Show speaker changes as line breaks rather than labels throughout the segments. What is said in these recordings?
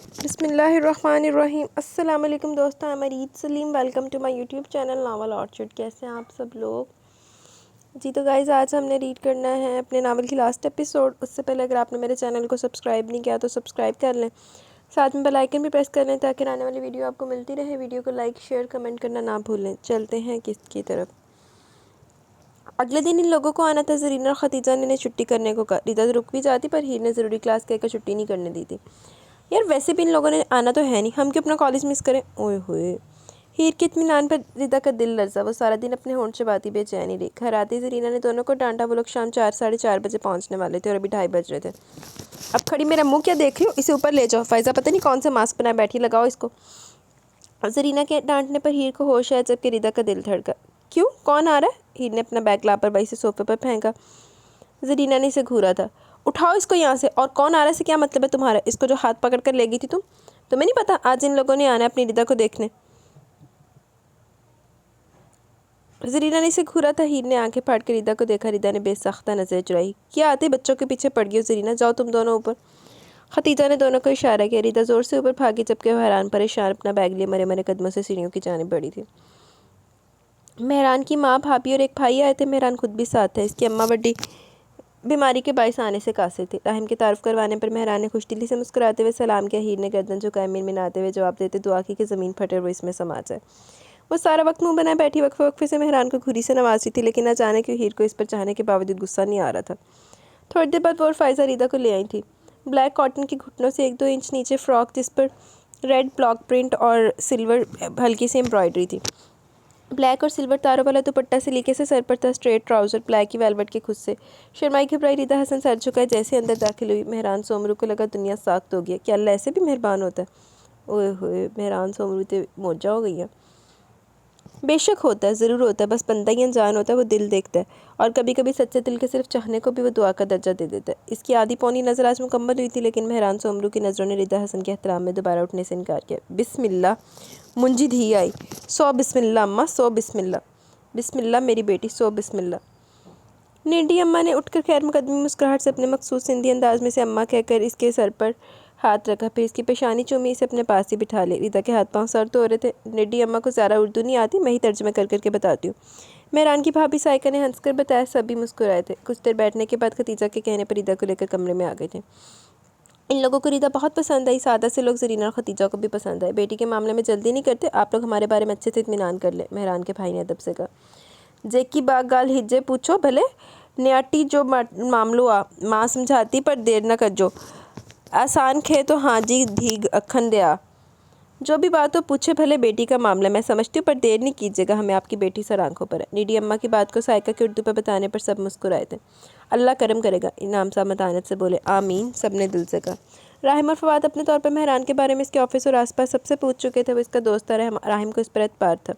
बिस्मिल्लाहिर्रहमानिर्रहीम। अस्सलाम वालेकुम दोस्तों, मैं Reet Saleem. Welcome to my YouTube channel Novel Orchid. कैसे हैं आप सब लोग? जी तो गाइज़, आज हमने रीड करना है अपने नावल की लास्ट एपिसोड। उससे पहले अगर आपने मेरे चैनल को सब्सक्राइब नहीं किया तो सब्सक्राइब कर लें, साथ में बेल आइकन भी प्रेस कर लें ताकि आने वाली वीडियो आपको मिलती रहे। वीडियो को लाइक शेयर कमेंट करना ना भूलें। चलते हैं किसकी तरफ। अगले दिन इन लोगों को आना था। ज़रीना और खतीजा ने इन्हें छुट्टी करने को कहा। रिदा रुक भी जाती पर हीर ने ज़रूरी क्लास कहकर छुट्टी नहीं करने दी थी। यार वैसे भी इन लोगों ने आना तो है नहीं, हम क्यों अपना कॉलेज मिस करें। ओए होए, हीर के इत्मीनान पर रिदा का दिल लर्जा। वो सारा दिन अपने होंठ चबाती बेचैन ही रही। घर आते ज़रीना ने दोनों को डांटा। वो लोग शाम 4 साढ़े 4 बजे पहुंचने वाले थे और अभी 2:30 बज रहे थे। अब खड़ी मेरा मुंह क्या देख रही हो, इसे ऊपर ले जाओ। फ़ायज़ा पता नहीं कौन सा मास्क बनाए बैठी, लगाओ इसको। ज़रीना के डांटने पर हीर को होश आया, जबकि रिदा का दिल धड़का। क्यों, कौन आ रहा है? हीर ने अपना बैग लापरवाही से सोफे पर फेंका। ज़रीना ने इसे घूरा था। उठाओ इसको यहाँ से। और कौन आ रहा है से क्या मतलब है तुम्हारा? इसको जो हाथ पकड़ कर ले गई थी तुम्हें नहीं पता आज इन लोगों ने आना है अपनी रिदा को देखने? ज़रीना ने इसे घूरा था। हीर ने आंखें फाड़ कर रिदा को देखा। रिदा ने बेसख्ता नजर चुराई। क्या आते बच्चों के पीछे पड़ गई हो ज़रीना, जाओ तुम दोनों ऊपर। खतीजा ने दोनों को इशारा किया। रिदा जोर से ऊपर भागी, जबकि वह हैरान परेशान अपना बैग लिए मरे मरे कदमों से सीढ़ियों की जानिब बढ़ी थी। मेहरान की माँ, भाभी और एक भाई आए थे। मेहरान खुद भी साथ है। इसकी अम्मा बड़ी बीमारी के बायस आने से कासिर थी। राहिम की तारीफ करवाने पर मेहरान ने खुशदिली से मुस्कुराते हुए सलाम किया। हीर ने गर्दन झुकाए मिनमिनाते हुए जवाब देते, दुआ की कि ज़मीन फटे और वो इसमें समा जाए। वो सारा वक्त मुंह बनाए बैठी वक्फे वक्फे से मेहरान को घुरी से नवाजती थी, लेकिन न जाने क्यों हीर को इस पर चाहने के बावजूद गुस्सा नहीं आ रहा था। थोड़ी देर बाद वो और फ़ायज़ा रिदा को ले आई थी। ब्लैक कॉटन की घुटनों से 1-2 इंच नीचे फ्रॉक, जिस पर रेड ब्लॉक प्रिंट और सिल्वर हल्की सी एम्ब्रॉयडरी थी। ब्लैक और सिल्वर तारों वाला दुपट्टा सिलीके से सर पर था। स्ट्रेट ट्राउज़र ब्लैक ही वेलवेट के खुद से। शर्माई घबराई रिदा हसन सर झुकाए जैसे अंदर दाखिल हुई। मेहरान सोमरू को लगा दुनिया साख्त हो गया, क्या अल्लाह ऐसे भी मेहरबान होता है। ओए होए, मेहरान सोमरू तो मौजा हो गई है। बेशक होता है, ज़रूर होता है, बस बंदा ही अनजान होता है, वो दिल देखता है। और कभी कभी सच्चे दिल के सिर्फ चाहने को भी वो दुआ का दर्जा दे देता है। इसकी आधी पौनी नज़र आज मुकम्मल हुई थी, लेकिन मेहरान सोमरू की नज़रों ने रिदा हसन के एहतराम में दोबारा उठने से इनकार किया। बिस्मिल्लाह, मुंजी धी आई। 100 बिस्मिल्लाह अम्मा, 100 बिस्मिल्लाह। बिस्मिल्लाह मेरी बेटी, 100 बिस्मिल्लाह। नीडी अम्मा ने उठकर खैर मुकदमी मुस्कुराहट से अपने मखसूस सिंधी अंदाज में से अम्मा कहकर इसके सर पर हाथ रखा, फिर इसकी पेशानी चूमी, इसे अपने पास ही बिठा ले। रिदा के हाथ पांव सर तो हो रहे थे। नीडी अम्मा को ज़्यादा उर्दू नहीं आती, मैं ही तर्जुमा कर करके बताती हूँ। मेहरान की भाभी साइका ने हंसकर बताया। सभी मुस्कुराए थे। कुछ देर बैठने के बाद खतीजा के कहने पर रिदा को लेकर कमरे में आ गए थे। इन लोगों को रिदा बहुत पसंद आई। सादा से लोग ज़रीना और खतीजा को भी पसंद आए। बेटी के मामले में जल्दी नहीं करते, आप लोग हमारे बारे में अच्छे से इत्मीनान कर ले, मेहरान के भाई ने अदब से कहा। जेकी बाग गाल हिज्जे पूछो भले, न्याटी जो मामलो आ माँ समझाती पर देर न कर जो, आसान खे तो हाँ जी धी अखन दया, जो भी बात हो पूछे भले, बेटी का मामला मैं समझती हूँ पर देर नहीं कीजिएगा, हमें आपकी बेटी सर आंखों पर है। नीडी अम्मा की बात को साइका के उर्दू पर बताने पर सब मुस्कुराए थे। अल्लाह करम करेगा, इनाम साहब मतानत से बोले। आमीन, सब ने दिल से कहा। राहिम और फवाद अपने तौर पर मेहरान के बारे में इसके ऑफिस और आसपास सबसे पूछ चुके थे। वो इसका दोस्त था। राहिम को इस पर एतबार था,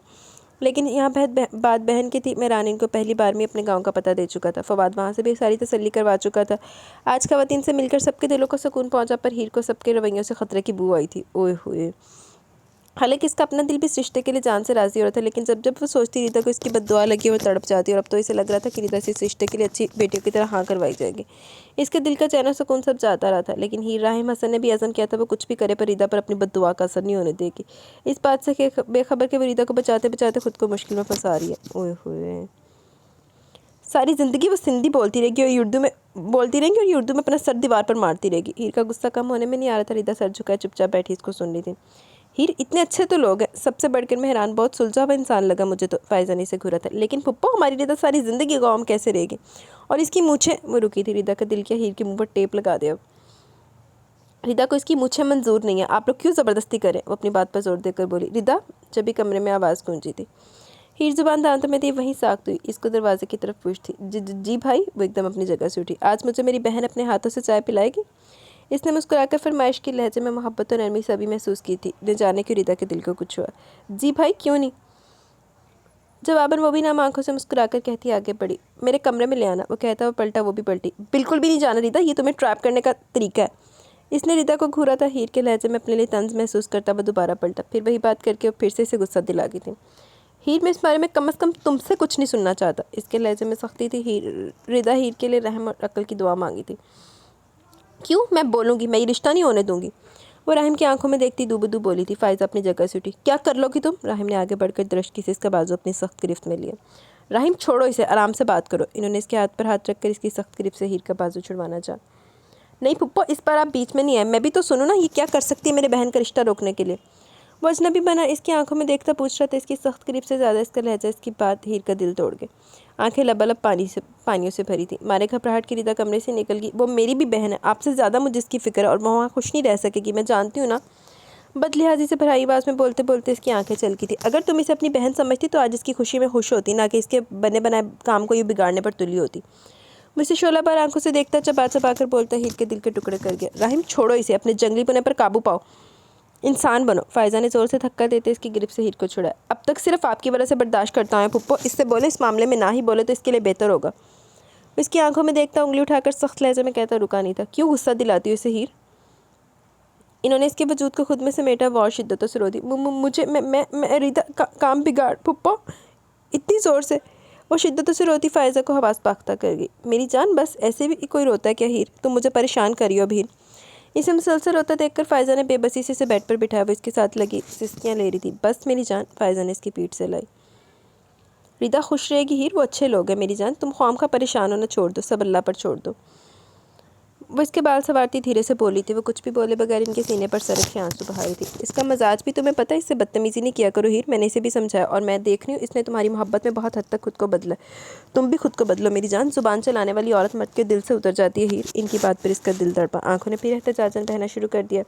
लेकिन यहाँ बात बहन की थी। मेहरान इनको पहली बार में अपने गांव का पता दे चुका था। फवाद वहाँ से भी सारी तसल्ली करवा चुका था। आज खवातीन से मिलकर सबके दिलों को सुकून पहुँचा, पर हीर को सबके रवैयों से खतरे की बू आई थी। ओए हुए, हालांकि इसका अपना दिल भी इस रिश्ते के लिए जान से राज़ी हो रहा था, लेकिन जब जब वो सोचती रिदा को इसकी बद्दुआ लगी, वो तड़प जाती। और अब तो इसे लग रहा था कि रिदा से इस रिश्ते के लिए अच्छी बेटियों की तरह हाँ करवाई जाएगी। इसके दिल का चैन और सुकून सब जाता रहा था, लेकिन हीर राहिम हसन ने भी अज़म किया था वो कुछ भी करे पर रिदा पर अपनी बद्दुआ का असर नहीं होने देगी। इस बात से बेखबर के वो रिदा को बचाते बचाते खुद को मुश्किल में फंसा रही है। ओए हुए, सारी ज़िंदगी वो सिंधी बोलती रहेगी और उर्दू में अपना सर दीवार पर मारती रहेगी। हीर का गुस्सा कम होने में नहीं आ रहा था। रिदा सर झुकाए चुपचाप बैठी इसको सुन रही थी। हीर, इतने अच्छे तो लोग हैं, सबसे बढ़कर मेहरान बहुत सुलझा हुआ इंसान लगा मुझे तो, फ़ायज़ा ने से घूरा था। लेकिन पुप्पो, हमारी रिदा सारी ज़िंदगी गाँव में कैसे रहेगी? और इसकी मूछें, वो रुकी थी। रिदा का दिल किया हीर के मुँह पर टेप लगा दे। अब रिदा को इसकी मूछें मंजूर नहीं है, आप लोग क्यों ज़बरदस्ती करें? वो अपनी बात पर जोर देकर बोली। रिदा, जब भी कमरे में आवाज़ गूंजी थी। हीर जुबान दांतों में थी, वहीं साख्त हुई। इसको दरवाजे की तरफ पूछती। जी भाई। वो एकदम अपनी जगह से उठी। आज मुझे मेरी बहन अपने हाथों से चाय पिलाएगी? इसने मुस्कुराकर फरमाइश की। लहजे में मोहब्बत और नरमी सभी महसूस की थी। न जाने क्यों रिदा के दिल को कुछ हुआ। जी भाई, क्यों नहीं? जवाबन वो भी नाम आंखों से मुस्कुराकर कहती आगे बढ़ी। मेरे कमरे में ले आना। वो कहता वो पलटा, वो भी पलटी। बिल्कुल भी नहीं जाना रिदा, ये तुम्हें ट्रैप करने का तरीका है। इसने रिदा को घूरा था। हीर के लहजे में अपने लिए तंज महसूस करता वो दोबारा पलटा। फिर वही बात करके वो फिर से इसे गुस्सा दिला गई थी। हीर, मैं इस बारे में कम से कम तुमसे कुछ नहीं सुनना चाहता। इसके लहजे में सख्ती थी। रिदा हीर के लिए रहम और अक्ल की दुआ मांगी थी। क्यों? मैं बोलूँगी, मैं ये रिश्ता नहीं होने दूँगी। वो राहिम की आंखों में देखती दूबदू बोली थी। फ़ाइज़ा अपनी जगह से उठी। क्या कर लोगी तुम? राहिम ने आगे बढ़कर दृष्टि से इसका बाजू अपनी सख्त गिरफ्त में लिया। राहिम छोड़ो इसे, आराम से बात करो। इन्होंने इसके हाथ पर हाथ रखकर इसकी सख्त गिरफ्त से हीर का बाजू छुड़वाना चाहा। नहीं पुप्पो, इस पर आप बीच में नहीं आए, मैं भी तो सुनूं ना, ये क्या कर सकती है मेरे बहन का रिश्ता रोकने के लिए? वो अजनबी बना इसकी आंखों में देखता पूछ रहा था। इसकी सख्त करीब से ज़्यादा इसका लहजा इसकी बात हीर का दिल तोड़ गए। आंखें लबालब पानियों से भरी थी। मारे घबराहट की रिदा कमरे से निकल गई। वो मेरी भी बहन है, आपसे ज़्यादा मुझे इसकी फ़िक्र है और वो वहाँ खुश नहीं रह सकेगी, मैं जानती हूँ ना। बदलिहाजी से भराई आवाज़ में बोलते बोलते इसकी आंखें चलकी थी। अगर तुम इसे अपनी बहन समझती तो आज इसकी खुशी में खुश होती, ना कि इसके बने बनाए काम को यूँ बिगाड़ने पर तुली होती। मुझसे शोला बार आंखों से देखता, चबा चबा कर बोलता, हीर के दिल के टुकड़े कर गया। राहिम छोड़ो इसे, अपने जंगलीपने पर काबू पाओ, इंसान बनो। फ़ायज़ा ने ज़ोर से धक्का देते इसकी गिरफ्त से हीर को छुड़ाया। अब तक सिर्फ आपकी वजह से बर्दाश्त करता हूँ पुप्पो, इससे बोले इस मामले में ना ही बोले तो इसके लिए बेहतर होगा। इसकी आंखों में देखता उंगली उठाकर सख्त लहजे में कहता, रुका नहीं था। क्यों गुस्सा दिलाती हो इसे हीर? इन्होंने इसके वजूद को खुद में समेटा व और शिद्दतों से रो दी। मुझे मैं रिदा काम बिगाड़ पुप्पो, इतनी ज़ोर से वो शिद्दतों से रोती फ़ायज़ा को हवास पाख्ता कर गई। मेरी जान, बस ऐसे भी कोई रोता है क्या हीर? तुम मुझे परेशान करियो अब हीर। इसे मुसलसल रोता देखकर फ़ायज़ा ने बेबसी से इसे बेड पर बिठाया। वो इसके साथ लगी सिस्कियाँ ले रही थी। बस मेरी जान, फ़ायज़ा ने इसकी पीठ से लाई। रिदा खुश रहेगी हीर, वो अच्छे लोग हैं मेरी जान, तुम ख्वाम खा परेशान होना छोड़ दो, सब अल्लाह पर छोड़ दो। वो इसके बाल सवारती धीरे से बोली थी। वो कुछ भी बोले बगैर इनके सीने पर सरक के आंसू बहा रही थी। इसका मजाज भी तुम्हें पता है, इससे बदतमीज़ी नहीं किया करो हीर, मैंने इसे भी समझाया और मैं देख रही हूँ इसने तुम्हारी मोहब्बत में बहुत हद तक खुद को बदला। तुम भी खुद को बदलो मेरी जान। ज़ुबान चलाने वाली औरत मर्द के दिल से उतर जाती है हीर। इनकी बात पर इसका दिल तड़पा। आंखों ने फिर एहतजाजन बहना शुरू कर दिया।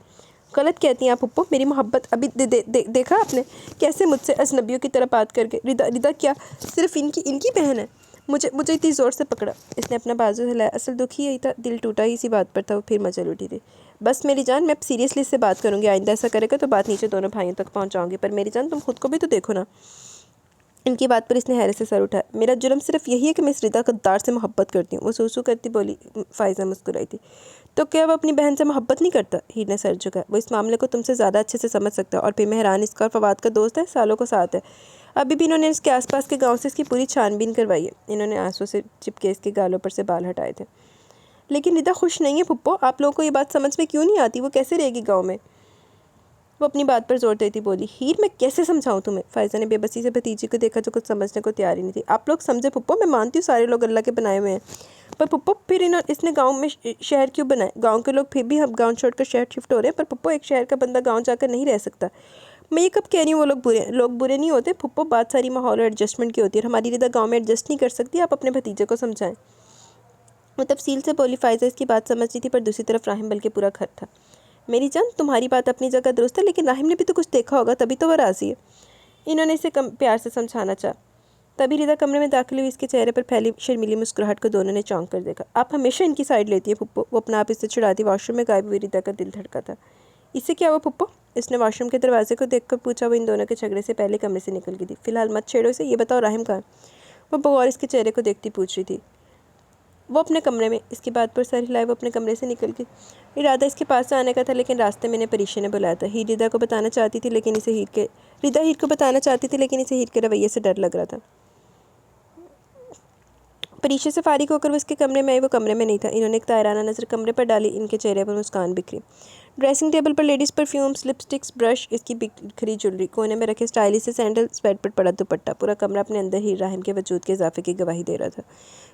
गलत कहती हैं आप पुप्पो, मेरी मोहब्बत अभी देखा आपने कैसे मुझसे अजनबियों की तरह बात करके। रिदा क्या सिर्फ इनकी बहन है? मुझे इतनी ज़ोर से पकड़ा। इसने अपना बाजू हिलाया। असल दुख ही यही था, दिल टूटा ही इसी बात पर था। वो फिर मचल उठी थी। बस मेरी जान, मैं अब सीरियसली इससे बात करूँगी, आइंदा ऐसा करेगा तो बात नीचे दोनों भाइयों तक पहुँचाऊँगी। पर मेरी जान, तुम खुद को भी तो देखो ना। इनकी बात पर इसने हैरत से सर उठाया। मेरा जुर्म सिर्फ यही है कि मैं इस रिदा गद्दार से मोहब्बत करती हूँ। वो सूसू करती बोली। फ़ायज़ा मुस्कुराई थी। तो क्या वो अपनी बहन से मोहब्बत नहीं करता? हीर ने सर झुकाया। वो इस मामले को तुमसे ज़्यादा अच्छे से समझ सकता है। और फिर मेहरान इसका और फवाद का दोस्त है, सालों को साथ है। अभी भी इन्होंने इसके आसपास के गांव से इसकी पूरी छानबीन करवाई है। इन्होंने आंसू से चिपके इसके गालों पर से बाल हटाए थे। लेकिन रिदा खुश नहीं है पुप्पो, आप लोगों को ये बात समझ में क्यों नहीं आती? वो कैसे रहेगी गाँव में? वो अपनी बात पर जोर देती बोली। हीर, मैं कैसे समझाऊं तुम्हें? फ़ायज़ा ने बेबसी से भतीजी को देखा जो कुछ समझने को तैयार ही नहीं थी। आप लोग समझे पुप्पो, मैं मानती हूँ सारे लोग अल्लाह के बनाए हुए हैं, पर पुप्पो फिर इसने गांव में शहर क्यों बनाए? गांव के लोग फिर भी हम गांव छोड़कर शहर शिफ्ट हो रहे हैं, पर पुप्पो एक शहर का बंदा गांव जाकर नहीं रह सकता। मैं ये कब कह रही हूँ वो लोग बुरे नहीं होते पुप्पो, बात सारी माहौल और एडजस्टमेंट की होती है। हमारी रिदा गाँव में एडजस्ट नहीं कर सकती, आप अपने भतीजे को समझाएं। वो तफसील से बोली। फ़ायज़ा इसकी बात समझती थी, पर दूसरी तरफ राहिम बल्कि पूरा घर था। मेरी जान, तुम्हारी बात अपनी जगह दुरुस्त है, लेकिन राहिम ने भी तो कुछ देखा होगा, तभी तो वह राज़ी है। इन्होंने इसे प्यार से समझाना चाहा। तभी रिदा कमरे में दाखिल हुई। इसके चेहरे पर फैली शर्मीली मुस्कुराहट को दोनों ने चौंक कर देखा। आप हमेशा इनकी साइड लेती है पुप्पो। वो अपना आप इससे छुड़ाती। वॉशरूम में गायब हुई रिदा का दिल धड़का था। इससे क्या हुआ पुप्पो? इसने वॉशरूम के दरवाजे को देखकर पूछा। वो इन दोनों के झगड़े से पहले कमरे से निकल गई थी। फिलहाल मत छेड़ो इसे, ये बताओ राहिम कहाँ है? वो बगौर इसके चेहरे को देखती पूछ रही थी। वो अपने कमरे में। इसकी बात पर सर हिलाए वो अपने कमरे से निकल गई। इरादा इसके पास से आने का था, लेकिन रास्ते में इन्हें परीक्षा ने बुलाया था। रिदा को बताना चाहती थी, लेकिन इसे हीर को बताना चाहती थी, लेकिन इसे हीर के रवैये से डर लग रहा था। परीक्षा से फारिग होकर वो इसके कमरे में आई। वो कमरे में नहीं था। इन्होंने एक तायराना नज़र कमरे पर डाली। इनके चेहरे पर मुस्कान बिखरी। ड्रेसिंग टेबल पर लेडीज़ परफ्यूम्स, लिपस्टिक्स, ब्रश, इसकी बिखरी ज्वेलरी, कोने में रखे स्टाइलिश से सैंडल, स्वेट पर पड़ा दुपट्टा। पूरा कमरा अपने अंदर ही राहिम के वजूद के इजाफे की गवाही दे रहा था।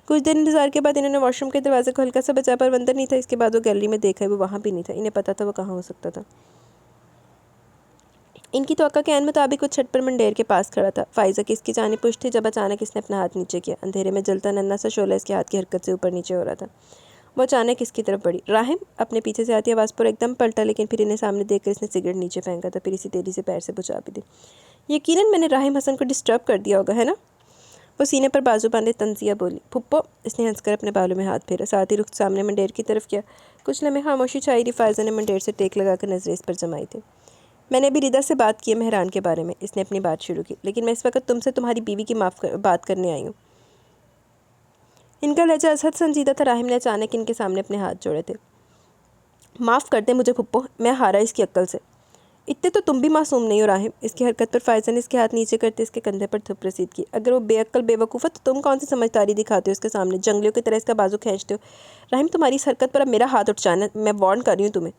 कुछ देर इंतजार के बाद इन्होंने वॉशरूम के दरवाजे को हल्का सा बचा, पर अंदर नहीं था। इसके बाद वो गैलरी में देखा, वो वहाँ भी नहीं था। इन्हें पता था वो कहाँ हो सकता था। इनकी तवक्का के मुताबिक वो छत पर मंडेर के पास खड़ा था। फ़ायज़ा की इसकी जानिब पुश थी, जब अचानक इसने अपना हाथ नीचे किया। अंधेरे में जलता नन्हा सा शोला इसके हाथ की हरकत से ऊपर नीचे हो रहा था। वो अचानक इसकी तरफ बढ़ी। राहिम, अपने पीछे से आती आवाज़ पर एकदम पलटा, लेकिन फिर इन्हें सामने देखकर इसने सिगरेट नीचे फेंका था। फिर इसी तेज़ी से पैर से बुझा भी दी। यकीनन मैंने राहिम हसन को डिस्टर्ब कर दिया होगा, है ना? वो सीने पर बाजू बांधे तंजिया बोली। पुप्पो, इसने हंसकर अपने बालों में हाथ फेरा, साथ ही रुख सामने मंडेर की तरफ किया। कुछ लम्हे खामोशी छाई रही। फ़ायज़ा ने मंडेर से टेक लगाकर नजरें इस पर जमाई थी। मैंने भी रिदा से बात की है मेहरान के बारे में। इसने अपनी बात शुरू की। लेकिन मैं इस वक्त तुमसे तुम्हारी बीवी की बात करने आई हूँ। इनका लहजा असहद संजीदा था। राहिम ने अचानक इनके सामने अपने हाथ जोड़े थे। माफ़ कर दे मुझे पुप्पो, मैं हारा इसकी अक्ल से। इतने तो तुम भी मासूम नहीं हो राहिम। इसकी हरकत पर फ़ायज़ा ने इसके हाथ नीचे करते इसके कंधे पर थुप रसीद की। अगर वो बेअक्ल बेवकूफ़ है तो तुम कौन सी समझदारी दिखाते हो इसके सामने? जंगलियों की तरह इसका बाजू खींचते हो। राहिम, तुम्हारी इस हरकत पर अब मेरा हाथ उठ जाना, मैं वार्न कर रही हूँ तुम्हें।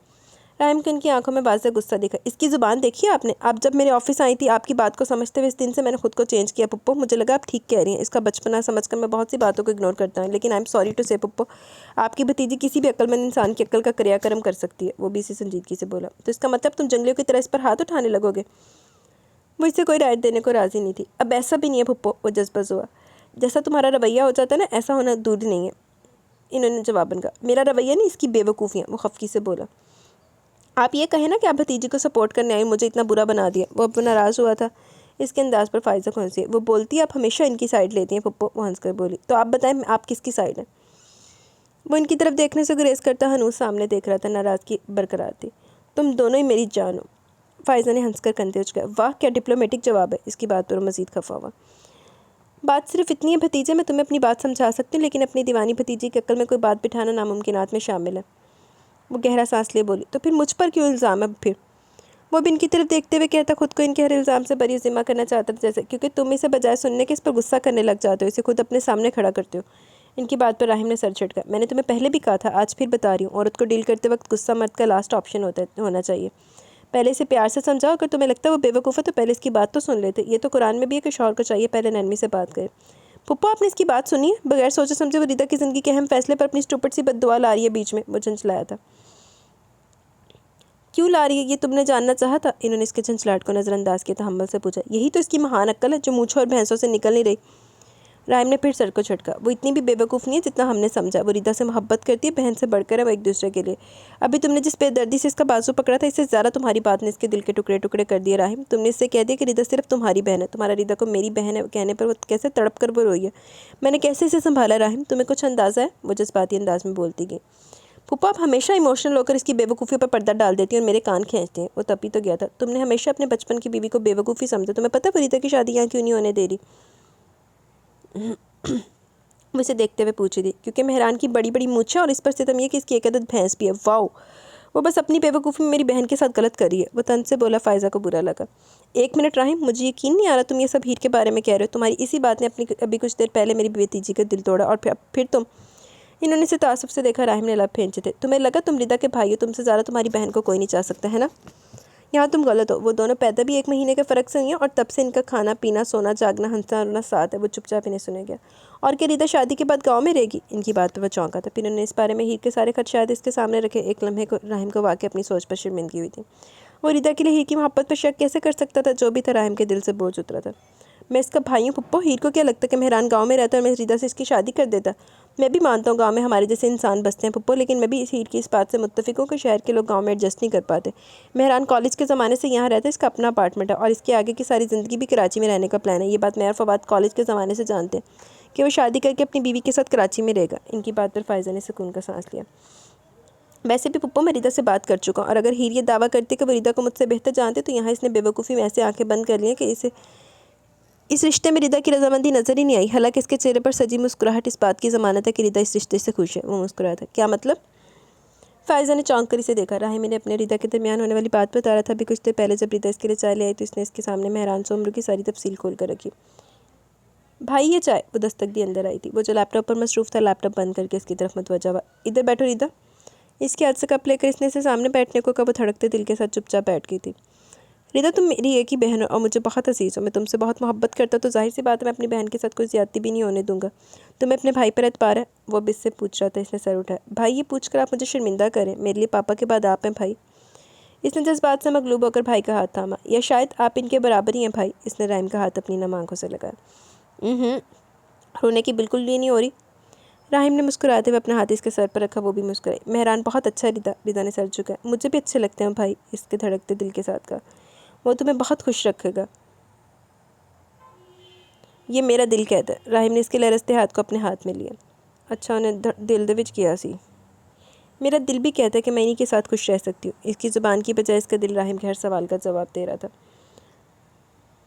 राहिम को उनकी आंखों में वाज़ेह गुस्सा दिखा। इसकी ज़ुबान देखी आपने? आप जब मेरे ऑफिस आई थी आपकी बात को समझते हुए इस दिन से मैंने खुद को चेंज किया पुप्पो। मुझे लगा आप ठीक कह रही हैं। इसका बचपना समझकर मैं बहुत सी बातों को इग्नोर करता हूँ, लेकिन आई एम सॉरी टू से पुप्पो, आपकी भतीजी किसी भी अक्लमंद इंसान की अक्ल का क्रियाक्रम कर सकती है। वो भी इसी संजीदगी से बोला। तो इसका मतलब तुम जंगलियों की तरह इस पर हाथ उठाने लगोगे? वो इससे कोई राय देने को राज़ी नहीं थी। अब ऐसा भी नहीं है पुप्पो, वो जज्बस हुआ। जैसा तुम्हारा रवैया हो जाता है ना, ऐसा होना दूर नहीं है। इन्होंने जवाबन कहा। मेरा रवैया नहीं, इसकी बेवकूफ़ियाँ, वो खफकी से बोला। आप ये कहें ना कि आप भतीजी को सपोर्ट करने आई, मुझे इतना बुरा बना दिया। वो अब नाराज़ हुआ था। इसके अंदाज़ पर फ़ायज़ा को हंसी। वो बोलती है आप हमेशा इनकी साइड लेती हैं पुप्पो। वो हंस कर बोली। तो आप बताएं आप किसकी साइड हैं? वो इनकी तरफ देखने से गुरेज करता हनूस सामने देख रहा था। नाराज़गी बरकरार थी। तुम दोनों ही मेरी जान हो। फ़ायज़ा ने हंसकर कंधे उचकाए। वाह क्या डिप्लोमेटिक जवाब है। इसकी बात पर मज़ीद खफा हुआ। बात सिर्फ इतनी है भतीजे, मैं तुम्हें अपनी बात समझा सकती हूँ, लेकिन अपनी दीवानी भतीजी की अक्ल में कोई बात बिठाना नामुमकिनात में शामिल है। वो गहरा सांस लिए बोली। तो फिर मुझ पर क्यों इल्ज़ाम है? फिर वो भी इनकी तरफ देखते हुए कहता, खुद को इनके हर इल्ज़ाम से बरी ज़िम्मा करना चाहता था, जैसे क्योंकि तुम इसे बजाय सुनने के इस पर गुस्सा करने लग जाते हो, इसे खुद अपने सामने खड़ा करते हो। इनकी बात पर राहिम ने सर झटका। मैंने तुम्हें पहले भी कहा था, आज फिर बता रही हूँ, औरत को डील करते वक्त गुस्सा मर्द का लास्ट ऑप्शन होना चाहिए। पहले इसे प्यार से समझाओ। अगर तुम्हें लगता है वो बेवकूफ़ है तो पहले इसकी बात तो सुन लेते। ये तो कुरान में भी है कि शौहर को चाहिए पहले नरमी से बात करे। पुप्पो आपने इसकी बात सुनी है? बगैर सोचे समझे वो रिदा की ज़िंदगी के अहम फैसले पर अपनी स्टूपिड सी बद्दुआ ला रही है बीच में। वो झंझलाया था। क्यों ला रही है ये तुमने जानना चाहा था? इन्होंने इसके झंझलाहट को नज़रअंदाज किया था। हम्बल से पूछा। यही तो इसकी महान अक्ल है जो मूंछों और भैंसों से निकल नहीं रही। राहिम ने फिर सर को झटका। वो इतनी भी बेवकूफ़ नहीं है जितना हमने समझा। वो रिदा से मोहब्बत करती है, बहन से बढ़कर है वो एक दूसरे के लिए। अभी तुमने जिस बेदर्दी से इसका बाजू पकड़ा था, इससे ज़्यादा तुम्हारी बात ने इसके दिल के टुकड़े टुकड़े कर दिए। राहिम, तुमने इससे कह दिया कि रिदा सिर्फ तुम्हारी बहन है। तुम्हारा रिदा को मेरी बहन है कहने पर वो कैसे तड़प कर वो रोई है। मैंने कैसे इसे संभाला राहिम, तुम्हें कुछ अंदाज़ा है? वो जज्बाती अंदाज में बोलती गई। फूफा आप हमेशा इमोशनल होकर इसकी बेवकूफ़ी पर पर्दा डाल देती हैं और मेरे कान खींचती हैं। वो तभी तो गया था। तुमने हमेशा अपने बचपन की बीवी को बेवकूफ़ी समझा। तुम्हें पता फरीदा की शादी यहाँ क्यों नहीं होने दे रही? वो इसे देखते हुए पूछी थी। क्योंकि मेहरान की बड़ी बड़ी मूछें और इस पर सितम ये कि इसकी एक अदद भैंस भी है। वाओ, वो बस अपनी बेवकूफ़ी में मेरी बहन के साथ गलत कर रही है। वो तन से बोला। फ़ायज़ा को बुरा लगा। एक मिनट राहिम, मुझे यकीन नहीं आ रहा तुम ये सब हीर के बारे में कह रहे हो। तुम्हारी इसी बात ने अभी कुछ देर पहले मेरी भतीजी का दिल तोड़ा और फिर तुम। इन्होंने इसे तासुब से देखा। राहिम ने लब खींचे थे। तुम्हें लगा तुम रिदा के भाई हो, तुमसे ज़्यादा तुम्हारी बहन को कोई नहीं चाह सकता है ना? यहाँ तुम गलत हो। वो दोनों पैदा भी 1 महीने के फ़र्क से हुई हैं और तब से इनका खाना पीना सोना जागना हंसना रोना साथ है। वो चुपचाप इन्हें सुने गया। और क्या रिदा शादी के बाद गाँव में रहेगी? इनकी बात पर वह चौंका था। फिर उन्होंने इस बारे में हीर के सारे खर्च शायद इसके सामने रखे। एक लम्हे को राहिम को वाकई अपनी सोच पर शर्मिंदगी हुई थी। वो रिदा के लिए हीर की मोहब्बत पर शक कैसे कर सकता था? जो भी था राहिम के दिल से बोझ उतरा था। मैं इसका भाई हूँ पुप्पो। हीर को क्या लगता कि मेहरान गांव में रहता और मैं रिदा से इसकी शादी कर देता? मैं भी मानता हूँ गांव में हमारे जैसे इंसान बसते हैं पुप्पो, लेकिन मैं भी इस हीर की इस बात से मुत्तफिक हूँ कि शहर के लोग गांव में एडजस्ट नहीं कर पाते। मेहरान कॉलेज के ज़माने से यहाँ रहता है, इसका अपना अपार्टमेंट है और इसके आगे की सारी ज़िंदगी भी कराची में रहने का प्लान है। ये बात मैं और फवाद कॉलेज के ज़माने से जानते हैं कि वो शादी करके अपनी बीवी के साथ कराची में रहेगा। इनकी बात पर फ़ायज़ा ने सुकून का सांस लिया। वैसे भी पुप्पो मैं रिदा से बात कर चुका हूँ और अगर हीर ये दावा करती कि वो रिदा को मुझसे बेहतर जानते तो यहाँ इसने बेवकूफ़ी में ऐसे आंखें बंद कर ली हैं कि इस रिश्ते में रिदा की रजामंदी नज़र ही नहीं आई। हालांकि इसके चेहरे पर सजी मुस्कुराहट इस बात की ज़मानत है कि रिदा इस रिश्ते से खुश है। वो मुस्कुराया था। क्या मतलब? फ़ायज़ा ने चौंक कर इसे देखा। राहिम ने अपने रिदा के दरमियान होने वाली बात बता रहा था। अभी कुछ देर पहले जब रिदा इसके लिए चाय ले आई तो इसने इसके सामने मेहरान से उम्र की सारी तफसील खोल कर रखी। भाई ये चाय। वो दस्तक दी अंदर आई थी। वो जो लैपटॉप पर मसरूफ़ था लैपटॉप बंद करके इसकी तरफ मुतवज्जा हुआ। इधर बैठो रिदा। इसके हाथ से कप लेकर इसने इसे सामने बैठने को कहा। वो धड़कते दिल के साथ चुपचाप बैठ गई थी। रिदा तुम मेरी एक ही बहन हो और मुझे बहुत अजीज़ हो। मैं तुमसे बहुत मोहब्बत करता हूँ तो जाहिर सी बात है मैं अपनी बहन के साथ कोई ज़्यादती भी नहीं होने दूंगा। तुम्हें अपने भाई पर एतबार है? वो अब इससे पूछ रहा था। इसने सर उठाया। भाई ये पूछ कर आप मुझे शर्मिंदा करें। मेरे लिए पापा के बाद आप हैं भाई। इसने जज्बात से मगलूब होकर भाई का हाथ थामा। या शायद आप इनके बराबर ही हैं भाई। इसने राहिम का हाथ अपनी नम आंखों से लगाया। रोने की बिल्कुल भी नहीं हो रही। राहिम ने मुस्कुराते हुए अपना हाथ इसके सर पर रखा। वो भी मुस्कुराई। मेहरान बहुत अच्छा रिदा। रिदा ने सर झुकाया। मुझे भी अच्छे लगते हैं भाई। इसके धड़कते दिल के साथ कहा। वो तुम्हें बहुत खुश रखेगा, ये मेरा दिल कहता है। राहिम ने इसके लरसते हाथ को अपने हाथ में लिया। अच्छा उन्हें दिल दे विच किया सी। मेरा दिल भी कहता है कि मैं इन्हीं के साथ खुश रह सकती हूँ। इसकी ज़ुबान की बजाय इसका दिल राहिम के हर सवाल का जवाब दे रहा था।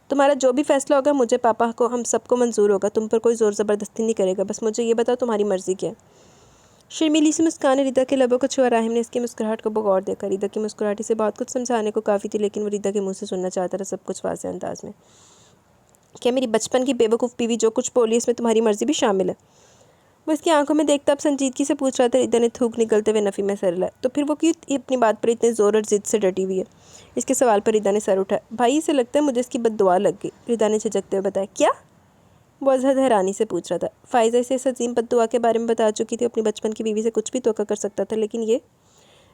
तुम्हारा जो भी फैसला होगा मुझे पापा को हम सबको मंजूर होगा। तुम पर कोई ज़ोर ज़बरदस्ती नहीं करेगा। बस मुझे ये बताओ तुम्हारी मर्ज़ी क्या है? शर्मीली सी मुस्कान रिदा के लबों को छुआ। राहिम ने इसकी मुस्कुराहट को बगौर देखा। रिदा की मुस्कुराहट से बहुत कुछ समझाने को काफ़ी थी, लेकिन वो रिदा के मुंह से सुनना चाहता था सब कुछ वाज़ेह अंदाज में। क्या मेरी बचपन की बेवकूफ़ बीवी जो कुछ बोली इसमें तुम्हारी मर्ज़ी भी शामिल है? वो इसकी आंखों में देखता अब संजीदगी से पूछ रहा था। रिदा ने थूक निकलते हुए नफ़ी में सर हिलाया। तो फिर वो क्यों अपनी बात पर इतने ज़ोर और ज़िद से डटी हुई है? इसके सवाल पर रिदा ने सर उठाया। भाई इसे लगता है मुझे इसकी बद्दुआ लग गई। रिदा ने झिझकते हुए बताया। क्या? वो अजहर हैरानी से पूछ रहा था। फ़ाइज़ा इसे इस अजीम बद्दुआ के बारे में बता चुकी थी। अपनी बचपन की बीवी से कुछ भी तोक़ा कर सकता था, लेकिन ये।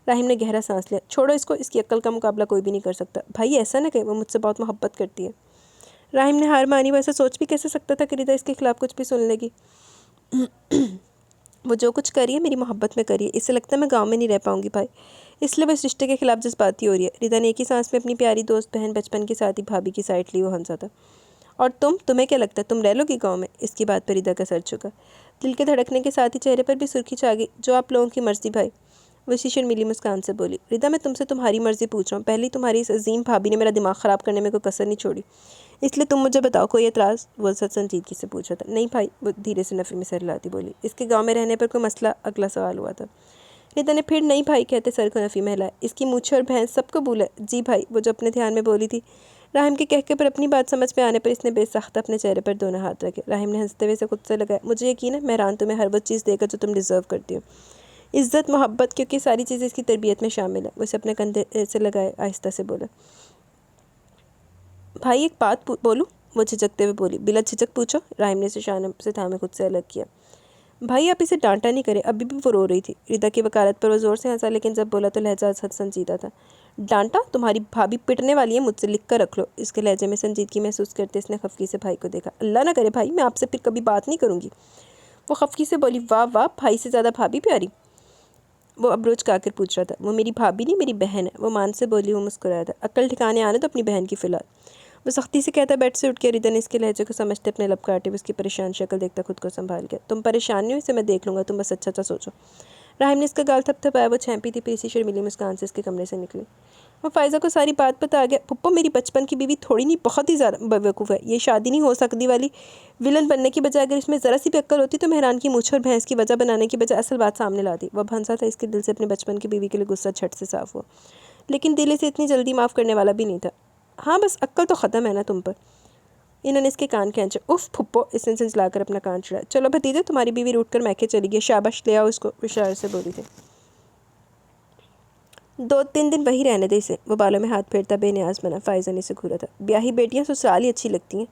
राहिम ने गहरा सांस लिया। छोड़ो इसको, इसकी अक्ल का मुकाबला कोई भी नहीं कर सकता। भाई ऐसा ना कहे, वो मुझसे बहुत मोहब्बत करती है। राहिम ने हार मानी। वो ऐसा सोच भी कैसे सकता था कि रिदा इसके खिलाफ़ कुछ भी सुन लेगी। वो जो कुछ करिए मेरी मोहब्बत में करिए। इससे लगता है मैं गांव में नहीं रह पाऊंगी भाई, इसलिए वो इस रिश्ते के खिलाफ जज्बाती हो रही है। रिदा ने एक ही सांस में अपनी प्यारी दोस्त बहन बचपन के साथ ही भाभी की साइड ली। वो हंसा था। और तुम्हें क्या लगता है तुम रह लोगी गाँव में? इसकी बात पर रिदा का सर झुका। दिल के धड़कने के साथ ही चेहरे पर भी सुर्खी छा गई। जो आप लोगों की मर्जी भाई, वसी शर्मीली मुस्कान से बोली। रिदा मैं तुमसे तुम्हारी मर्जी पूछ रहा हूँ। पहले तुम्हारी इस अजीम भाभी ने मेरा दिमाग ख़राब करने में कोई कसर नहीं छोड़ी, इसलिए तुम मुझे बताओ कोई एतराज़? वो सच संजीदगी से पूछा था। नहीं भाई, वो धीरे से नफ़ी में सर हिलाती बोली। इसके गांव में रहने पर कोई मसला? अगला सवाल हुआ था। रिदा ने फिर नहीं भाई कहते सर को नफ़ी में हिलाया। इसकी मूछें और भैंस सब कबूल है। जी भाई, वो जो अपने ध्यान में बोली थी। राहिम के कहके पर अपनी बात समझ में आने पर इसने बेसख्त अपने चेहरे पर दोनों हाथ रखे। राहिम ने हंसते हुए से खुद से लगाया। मुझे यकीन है मेहरान तुम्हें हर वो चीज़ देगा जो तुम डिज़र्व करती हो, इज़्ज़त मोहब्बत, क्योंकि सारी चीज़ें इसकी तरबियत में शामिल है। वो इसे अपने कंधे से लगाए आहिस्ता से बोला। भाई एक बात बोलूँ? वो झिझकते हुए बोली। बिला झिझक पूछो। राहिम ने इसे शान से थामे खुद से अलग किया। भाई आप इसे डांटा नहीं करे, अभी भी वो रो रही थी। रिदा की वकालत पर वो ज़ोर से हंसा, लेकिन जब बोला तो लहजा हद संजीदा था। डांटा? तुम्हारी भाभी पिटने वाली है, मुझसे लिख कर रख लो। इसके लहजे में संजीदगी महसूस करते इसने खफकी से भाई को देखा। अल्लाह ना करे भाई, मैं आपसे फिर कभी बात नहीं करूँगी। वो खफकी से बोली। वाह वाह, भाई से ज़्यादा भाभी प्यारी? वो अबरोज काकर पूछ रहा था। वो मेरी भाभी नहीं, मेरी बहन है। वो मान से बोली। वो मुस्कुराया था। अक्ल ठिकाने आने तो अपनी बहन की फ़िलहाल। वो सख्ती से कहता बेड से उठ के। रिदा ने इसके लहजे को समझते अपने लब काटे। उसकी परेशान शक्ल देखता खुद को संभाल गया। तुम परेशान नहीं हो, इसे मैं देख लूँगा, तुम बस अच्छा अच्छा सोचो। राहिम ने इसका गाल थपथपाया। वो छेंपी थी, फिर इसी शर्मीली मुस्कान से इसके कमरे से निकली। वो फ़ायज़ा को सारी बात बता गया। पुप्पो मेरी बचपन की बीवी थोड़ी नहीं, बहुत ही ज़्यादा बेवकूफ़ है। ये शादी नहीं हो सकती वाली विलन बनने की बजाय अगर इसमें ज़रा सी भी अक्ल होती तो मेहरान की मूछ और भैंस की वजह बनाने की बजाय असल बात सामने लाती। वह हंसा था। इसके दिल से अपने बचपन की बीवी के लिए गुस्सा झट से साफ़ हुआ, लेकिन दिल इसे इतनी जल्दी माफ़ करने वाला भी नहीं था। हाँ बस अक्ल तो ख़त्म है ना तुम पर। इन्होंने इसके कान खींचे। उफ़ फुप्पो, इसने झंझलाकर अपना कान छुड़ाया। चलो भतीजे, तुम्हारी बीवी रूठ कर मैके चली गई, शाबाश ले आओ उसको, इशारे से बोली थी। 2-3 दिन वही रहने दे इसे। वो बालों में हाथ फेरता बेनियाज बना। फ़ायज़ा ने इसे घूरा था। ब्याही बेटियाँ ससुराल ही अच्छी लगती हैं।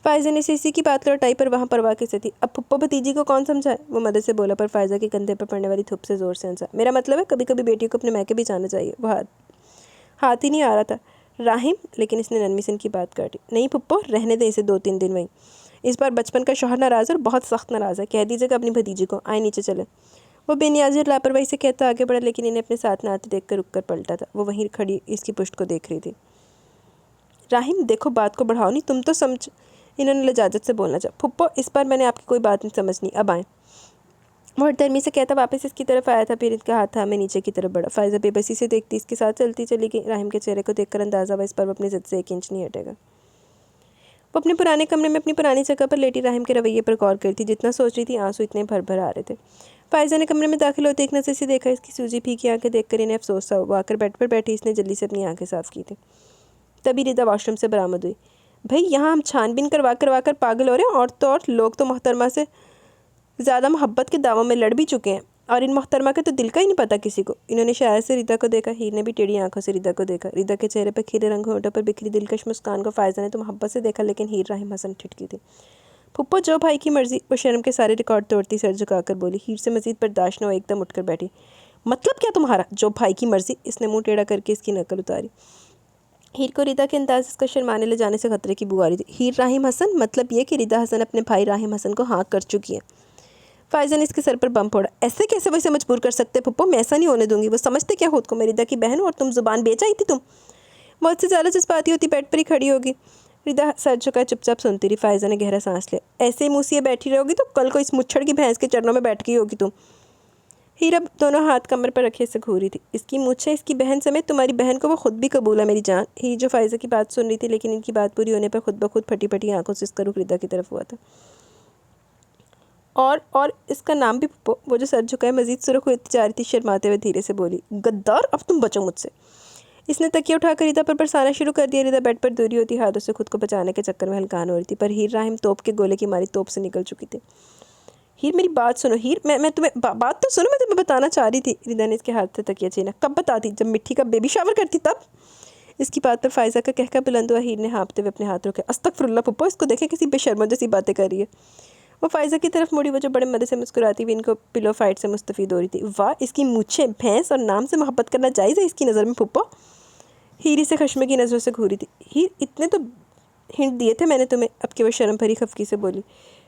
फ़ायज़ा ने इसी की बात लौटाई, पर वहाँ परवाह किसे थी। अब फुप्पो भतीजी को कौन समझाए? वो मदद से बोला, पर फ़ायज़ा के कंधे पर पड़ने वाली थुप से ज़ोर से हंसा। मेरा मतलब है कभी कभी बेटियों को अपने मैके भी जाना चाहिए। वो हाथ ही नहीं आ रहा था राहिम, लेकिन इसने नरमी से इनकी बात काटी। नहीं फुप्पो, रहने दे इसे 2-3 दिन वहीं। इस बार बचपन का शौहर नाराज़ और बहुत सख्त नाराज़ है। कह दीजिएगा अपनी भतीजी को आए नीचे चले। वो बेनियाज़ी और लापरवाही से कहता आगे बढ़ा, लेकिन इन्हें अपने साथ में आते देखकर रुक कर पलटा था। वो वहीं खड़ी इसकी पुष्ट को देख रही थी। राहिम देखो, बात को बढ़ाओ नहीं, तुम तो समझ। इन्होंने लजाजत से बोलना चाहा। फुप्पो इस बार मैंने आपकी कोई बात नहीं समझनी, अब आएँ। वो हरदर्मी से कहता वापस इसकी तरफ आया था, फिर इसका हाथ था हमें नीचे की तरफ बढ़ा। फ़ायज़ा बेबसी से देखती इसके साथ चलती चली गई। राहिम के चेहरे को देखकर अंदाज़ा हुआ इस पर वो अपनी ज़िद से 1 इंच नहीं हटेगा। वो अपने पुराने कमरे में अपनी पुरानी जगह पर लेटी राहिम के रवैये पर गौर करती। जितना सोच रही थी आंसू इतने भर भर आ रहे थे। फ़ायज़ा ने कमरे में दाखिल होते एक नज़र से देखा। इसकी सूजी फीकी आंखें देखकर इन्हें अफसोस सा हुआ। आकर बेड पर बैठी इसने जल्दी से अपनी आंखें साफ़ की थी। तभी रिदा वॉशरूम से बरामद हुई। भाई यहाँ हम छानबीन करवा कर पागल हो रहे हैं, और तो और लोग तो मोहतरमा से ज़्यादा मोहब्बत के दावों में लड़ भी चुके हैं, और इन मोहतरमा के तो दिल का ही नहीं पता किसी को। इन्होंने शायद से रिदा को देखा। हीर ने भी टेढ़ी आंखों से रिदा को देखा। रिदा के चेहरे पर खीरे रंग होठों पर बिखरी दिलकश मुस्कान को फ़ायज़ा ने तो मोहब्बत से देखा, लेकिन हीर राहिम हसन ठिठकी थी। फुप्पो जो भाई की मर्ज़ी। वो शर्म के सारे रिकॉर्ड तोड़ती सर झुकाकर बोली। हीर से मज़ीद बर्दाश्त न हो, एकदम उठकर बैठी। मतलब क्या तुम्हारा? जो भाई की मर्ज़ी। इसने मुँह टेढ़ा करके इसकी नकल उतारी। हीर को रिदा के अंदाज इसका शर्माने ले जाने से खतरे की बू आ रही थी। हीर राहिम हसन, मतलब ये कि रिदा हसन अपने भाई राहिम हसन को हाँ कर चुकी है। फ़ायज़ा ने इसके सर पर बम फोड़ा। ऐसे कैसे वैसे मजबूर कर सकते पप्पो? मैं ऐसा नहीं होने दूंगी। वो समझते क्या खुद को, मैं रिदा की बहन हूँ और तुम ज़ुबान बेच आई थी। तुम मुझसे ज़्यादा जज्बाती होती बेड पर ही खड़ी होगी। रिदा सर झुका चुपचाप सुनती रही। फ़ायज़ा ने गहरा सांस लिया। ऐसे ही मुँह से बैठी रहोगी तो कल को इस मुच्छड़ की भैंस के चरणों में बैठ गई होगी तुम। हीर अब दोनों हाथ कमर पर रखे से घूरी थी। इसकी मूछें, इसकी बहन समेत तुम्हारी बहन को वो खुद भी कबूल है मेरी जान। हीर जो फ़ायज़ा की बात सुन रही थी, लेकिन इनकी बात पूरी होने पर खुद ब खुद फटी फटी आंखों से इसका रुख रिदा की तरफ हुआ था। और इसका नाम भी पुप्पो। वो जो सर झुकाए मजीद सुर्ख हुई जा रही थी, शर्माते हुए धीरे से बोली। गद्दार, अब तुम बचो मुझसे। इसने तकिया उठाकर रिदा पर बरसाना शुरू कर दिया। रिदा बेड पर दूरी होती हाथों से खुद को बचाने के चक्कर में हल्कान हो रही थी, पर हीर राहिम तोप के गोले की मारी तोप से निकल चुकी थी। हीर मेरी बात सुनो हीर, मैं तुम्हें बात तो सुनो, मैं तुम्हें बताना चाह रही थी। रिदा ने इसके हाथ से तकिया छीना। कब बताती? जब मिट्टी का बेबी शावर करती तब। इसकी बात पर फ़ायज़ा का कहका बुलंद हुआ। हीर ने हाँफते हुए अपने हाथ रोके। अस्तगफिरुल्लाह पुप्पो, इसको देखे किसी बेशर्मा जैसी बातें कर रही है। वो फ़ायज़ा की तरफ मुड़ी, वो जो बड़े मज़े से मुस्कुराती हुई इनको पिलो फाइट से मुस्तफ़ीद हो रही थी। वाह, इसकी मूछें, भैंस और नाम से मोहब्बत करना जायज़ है इसकी नज़र में पुप्पो। हीर इसे खश्मे की नज़रों से घूरी थी। हीर, इतने तो हिंट दिए थे मैंने तुम्हें। अब के वो शर्म भरी खफकी से बोली।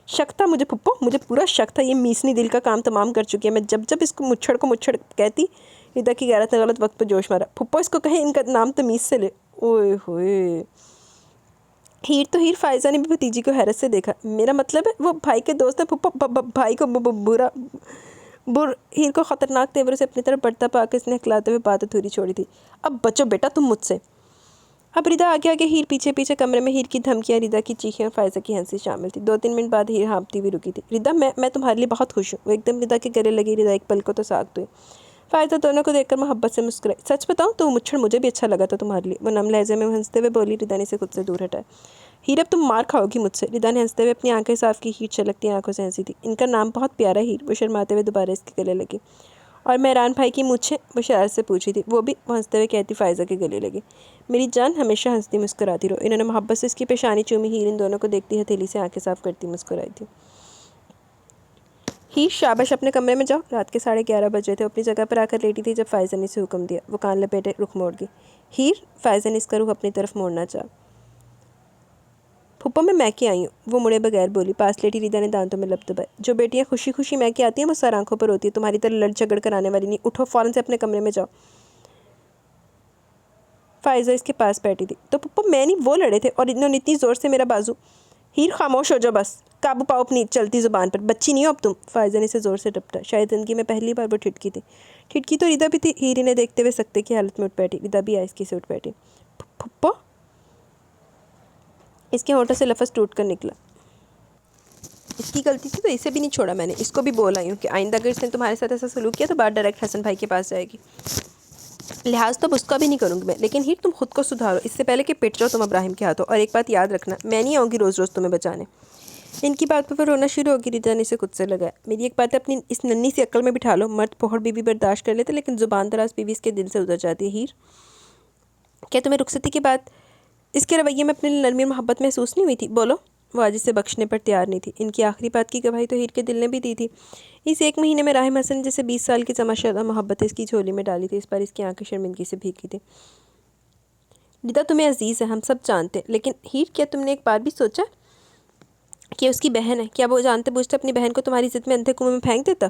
शक था मुझे पुप्पो, मुझे पूरा शक था। ये मीसनी दिल का काम तमाम कर चुकी है। मैं जब जब इसको मुच्छड़ कहती, रिदा की गैरत ने गलत वक्त पर जोश मारा। पुप्पो, इसको कहें इनका नाम तमीज़ से ले। ओए होए। हीर तो हीर, फ़ायज़ा ने भी भतीजी को हैरत से देखा। मेरा मतलब है वो भाई के दोस्त है पुप्पो। भाई को हीर को ख़तरनाक तेवरों से अपनी तरफ बढ़ता पाकर इसने हिलाते हुए बात अधूरी छोड़ी थी। अब बचो बेटा तुम मुझसे। अब रिदा आगे आगे, हीर पीछे पीछे। कमरे में हीर की धमकियाँ, रिदा की चीखें और फ़ायज़ा की हंसी शामिल थी। 2-3 मिनट बाद हीर हाँफती हुई रुकी थी। रिदा, मैं तुम्हारे लिए बहुत खुश हूँ। वो एकदम रिदा के गले लगी। रिदा एक पल को तो साख हुई। फ़ायज़ा दोनों को देखकर मोहब्बत से मुस्कुराई। सच बताऊँ तो मुच्छड़ मुझे भी अच्छा लगा था तुम्हारे लिए, वो नम लहजे में हंसते हुए बोली। रिदा ने इसे खुद से दूर हटाया। हीर, अब तुम मार खाओगी मुझसे। रिदा ने हंसते हुए अपनी आंखें साफ की। हीर छलकती आंखों से हंसी थी। इनका नाम बहुत प्यारा है हीर। वो शर्माते हुए दोबारा इसके गले लगी। और मेहरान भाई की मूछें? वो शरारत से पूछी थी। वो भी? वो हंसते हुए कहती फ़ायज़ा के गले लगी। मेरी जान, हमेशा हंसती मुस्कुराती रहो। इन्होंने मोहब्बत से इसकी पेशानी चूमी। हीर इन दोनों को देखती हथेली से आंखें साफ करती मुस्कुराई थी। हीर, शाबाश, अपने कमरे में जाओ। रात के 11:30 बजे थे। अपनी जगह पर आकर लेटी थी जब फ़ायज़ा ने इसे हुक्म दिया। वो कान लपेटे रुख मोड़ गई। हीर, फ़ायज़ा ने इसका रुख अपनी तरफ मोड़ना चाहा। फूफा, मैं मैके आई हूँ, वो मुड़े बगैर बोली। पास लेटी रिदा ने दांतों में लब दबाए। जो बेटियाँ खुशी खुशी मैके आती हैं वो सर आंखों पर होती है। तुम्हारी तरह लड़ झगड़ कर आने वाली नहीं। उठो, फ़ौरन से अपने कमरे में जाओ। फ़ायज़ा इसके पास बैठी थी। तो पप्पा, मैं नहीं, वो लड़े थे और इन्होंने इतनी ज़ोर से मेरा बाजू। हीर, खामोश हो जाओ बस। काबू पाओ अपनी चलती ज़ुबान पर। बच्ची नहीं हो अब तुम। फ़ायज़ा ने इसे ज़ोर से डपटा। शायद ज़िंदगी में पहली बार वो ठिठकी थी। ठिठकी तो रिदा भी थी। हीर इन्हें देखते हुए सकते की हालत में उठ बैठी। रिदा भी आहिस्ती से उठ बैठी। फुप्पो, इसके होंठों से लफ्ज़ टूट कर निकला। इसकी गलती थी तो इसे भी नहीं छोड़ा मैंने। इसको भी बोल आई हूँ कि आइंदा अगर इसने तुम्हारे साथ ऐसा सलूक किया तो बात डायरेक्ट हसन भाई के पास जाएगी। लिहाज तो उसका भी नहीं करूँगी मैं। लेकिन हीर, तुम खुद को सुधारो इससे पहले कि पिट जाओ तुम इब्राहिम के हाथों। और एक बात याद रखना, मैं नहीं आऊँगी रोज़ रोज़ तुम्हें बचाने। इनकी बात पर रोना शुरू होगी। रिदा ने इसे खुद से लगाया। मेरी एक बात है, अपनी इस नन्ही सी अक्ल में बिठा लो। मर्द पोहड़ बीवी बर्दाश्त कर लेते, लेकिन ज़ुबान दराज बीवी इसके दिल से उतर जाती है। हीर, क्या तुम्हें रुखसती के बाद इसके रवैये में अपने लिए नरमी और मोहब्बत महसूस नहीं हुई थी? बोलो। वो आज इसे बख्शने पर तैयार नहीं थी। इनकी आखिरी बात की गवाही तो हीर के दिल ने भी दी थी। इस 1 महीने में राहिम हसन ने जैसे 20 साल की जमाशुदा मोहब्बत इसकी झोली में डाली थी। इस पर इसकी आंखें शर्मिंदगी से भीगी थी। रिदा, तुम्हें अजीज़ है, हम सब जानते हैं, लेकिन हीर, क्या तुमने एक बार भी सोचा कि उसकी बहन है? क्या वो जानते बूझते अपनी बहन को तुम्हारी जिद में अंधे कुएं में फेंक देता?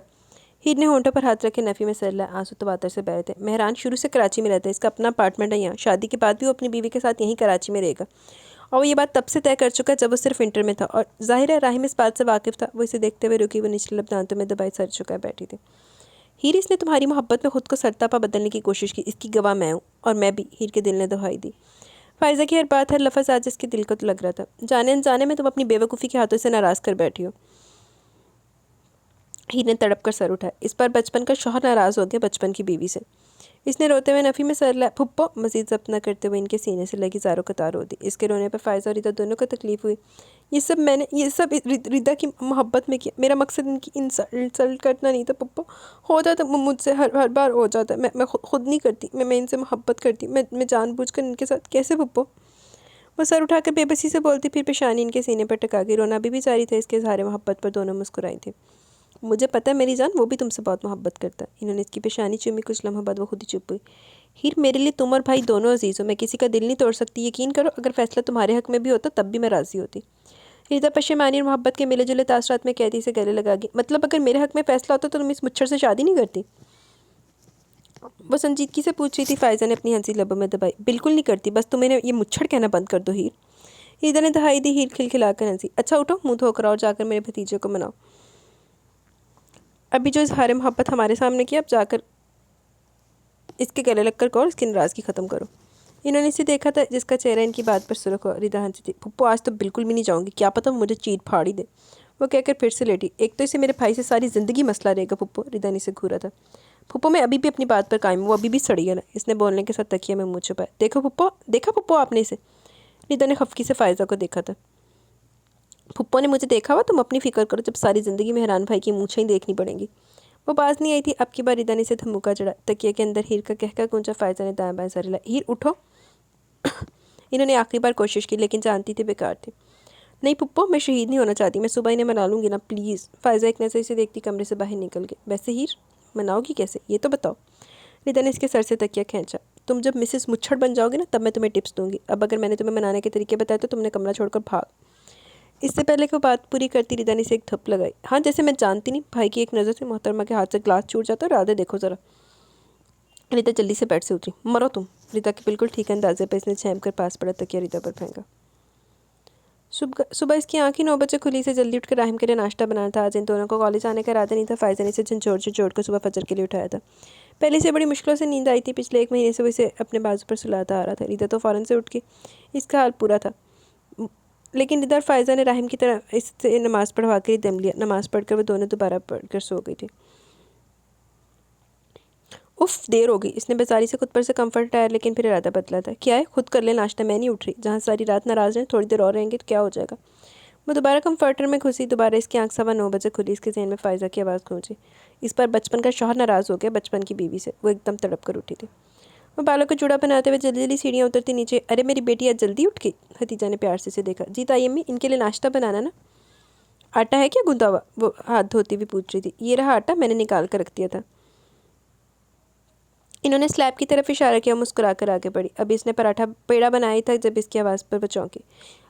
हीर ने होंठों पर हाथ रखे नफ़ी में सर लाया। आंसू तो बातर से बह रहे थे। मेहरान शुरू से कराची में रहता है। इसका अपना अपार्टमेंट है यहाँ। शादी के बाद भी वो अपनी बीवी के साथ यहीं कराची में रहेगा। और वो ये बात तब से तय कर चुका है जब वो सिर्फ इंटर में था। और जाहिर है राहिम इस बात से वाकिफ़ था। वो इसे देखते हुए रुकी। वो निचले लब दांतों में दबाई सर झुकाए बैठी थी। हीर, इसने तुम्हारी मोहब्बत में खुद को सरतापा बदलने की कोशिश की। इसकी गवाह मैं हूँ। और मैं भी। हीर के दिल ने दुहाई दी। फ़ायज़ा की हर बात, हर लफ्ज़ आज इसके दिल को तो लग रहा था। जाने अनजाने में तुम अपनी बेवकूफ़ी के हाथों से नाराज़ कर बैठी हो। हीर ने तड़प कर सर उठाया। इस पर बचपन का शौहर नाराज़ हो गया बचपन की बीवी से। इसने रोते हुए नफ़ी में सर लाया। फुप्पो, मज़ीद जब्त न करते हुए इनके सीने से लगी ज़ारों कतार होती। इसके रोने पर फ़ायज़ा और रिदा दोनों को तकलीफ़ हुई। ये सब रिदा की मोहब्बत में किया। मेरा मकसद इनकी इंसल्ट करना नहीं था पुप्पो। हो जाता मुझसे हर बार हो जाता। मैं खुद नहीं करती। मैं इनसे मोहब्बत करती। मैं जानबूझकर इनके साथ कैसे पुप्पो? वो सर उठाकर बेबसी से बोलती, फिर पेशानी इनके सीने पर टका गई। रोना भी जारी था। इसके इज़हार मोहब्बत पर दोनों मुस्कुराई थी। मुझे पता है मेरी जान, वो भी तुमसे बहुत मोहब्बत करता है। इन्होंने इसकी पेशानी चूमी। कुछ लम्हों बाद वो खुद ही चुप हुई। हीर, मेरे लिए तुम और भाई दोनों अजीज़ हो। मैं किसी का दिल नहीं तोड़ सकती। यकीन करो, अगर फैसला तुम्हारे हक़ में भी होता तब भी मैं राज़ी होती। रिदा पशेमानी और मोहब्बत के मिले जुले तासरात में कहती से गले लगा गई। मतलब अगर मेरे हक़ में फ़ैसला होता तो तुम इस मुच्छर से शादी नहीं करती? वो संजीदगी से पूछ रही थी। फ़ायज़ा ने अपनी हंसी लबों में दबाई। बिल्कुल नहीं करती, बस तुम्हें ये मुच्छर कहना बंद कर दो हीर। रिदा ने दहाई दी। हीर खिलखिलाकर हंसी। अच्छा उठो, मुँह धोकर और जाकर मेरे भतीजे को मनाओ। अभी जो इज़हार मोहब्बत हमारे सामने किया, अब जाकर इसके गले लगकर कहो, इसकी नाराज़गी ख़त्म करो। इन्होंने इसे देखा था जिसका चेहरा इनकी बात पर सुर्ख हुआ। रिदा हंसी थी। फुप्पो, आज तो बिल्कुल भी नहीं जाऊँगी। क्या पता मुझे चीर फाड़ ही दे। वो कहकर फिर से लेटी। एक तो इसे मेरे भाई से सारी ज़िंदगी मसला रहेगा फुप्पो। रिदा ने इसे घूरा था। फुप्पो, मैं अभी भी अपनी बात पर कायम हूँ। वो अभी भी सड़ी है ना। इसने बोलने के साथ तकिया में मुँह छुपाया। देखो फुप्पो, देखा फुप्पो आपने इसे? रिदा ने खफकी से फ़ायज़ा को देखा था। फुप्पो ने मुझे देखा हुआ, तुम अपनी फिक्र करो, जब सारी ज़िंदगी में हैरान भाई की मूछें ही देखनी पड़ेंगी। वो पास नहीं आई थी। अब की बार रिदा ने से धमुका चढ़ा। तकिए के अंदर हीर का कहका गूंजा। फ़ायज़ा ने दाएं बाएं सर हिलाया। हीर उठो। इन्होंने आखिरी बार कोशिश की, लेकिन जानती थी बेकार थी। नहीं पुप्पो, मैं शहीद नहीं होना चाहती, मैं सुबह इन्हें मना लूँगी ना, प्लीज़। फ़ायज़ा एक नज़र से देखती कमरे से बाहर निकल गई। वैसे हीर, मनाओगी कैसे, ये तो बताओ। रिदा ने इसके सर से तकिया खींचा। तुम जब मिसेस मुच्छड़ बन जाओगे ना, तब मैं तुम्हें टिप्स दूंगी। अब अगर मैंने तुम्हें मनाने के तरीके बताए तो तुमने कमरा छोड़कर भाग। इससे पहले कि वो बात पूरी करती, रिदा ने इसे एक थप लगाई। हाँ, जैसे मैं जानती नहीं। भाई की एक नज़र से मोहतरमा के हाथ से ग्लास छूट जाता है। राधे देखो ज़रा। रिदा जल्दी से बेड से उतरी। मरो तुम। रिदा के बिल्कुल ठीक अंदाजे पर इसने छेम कर पास पड़ा तकिया रिदा पर फेंका। सुबह इसकी आंखें 9 बजे खुली। से जल्दी उठकर राहिम के लिए नाश्ता बनाना था। आज इन दोनों को कॉलेज आने का इरादा नहीं था। फ़ायज़ा ने इसे झंझोड़ कर सुबह फजर के लिए उठाया था। पहले से बड़ी मुश्किलों से नींद आई थी। पिछले 1 महीने से वो इसे अपने बाजू पर सुलाता आ रहा था। रिदा तो फ़ौरन से उठ के इसका हाल पूरा था। लेकिन रिदा और फ़ायज़ा ने राहिम की तरह इससे नमाज़ पढ़वा कर ही दम लिया। नमाज़ पढ़कर वो दोनों दोबारा पढ़कर सो गई थी। उफ, देर हो गई। इसने बेचारी से खुद पर से कंफर्ट हटाया, लेकिन फिर इरादा बदला था। क्या है, खुद कर ले नाश्ता, मैं नहीं उठ रही। जहाँ सारी रात नाराज़ रहें, थोड़ी देर और रहेंगे तो क्या हो जाएगा। वो दोबारा कंफर्टर में घुसी। दोबारा इसकी आंख 9:15 बजे खुली। इसके ज़हन में फ़ायज़ा की आवाज़ गूंजी। इस पर बचपन का शौहर नाराज़ हो गया, बचपन की बीवी से। वो एकदम तड़प कर उठी थी। वो बालों को जुड़ा बनाते हुए जल्दी जल्दी सीढ़ियाँ उतरती नीचे। अरे मेरी बेटी आज जल्दी उठ गई। खतीजा ने प्यार से इसे देखा। जी ताई अम्मी, इनके लिए नाश्ता बनाना ना। आटा है क्या गूंदा हुआ, वो हाथ धोती हुई पूछ रही थी। ये रहा आटा, मैंने निकाल कर रख दिया था। इन्होंने स्लैब की तरफ इशारा किया। मुस्कुराकर आगे बढ़ी। अभी इसने पराठा पेड़ा बनाया था जब इसकी आवाज़ पर वो चौंकी।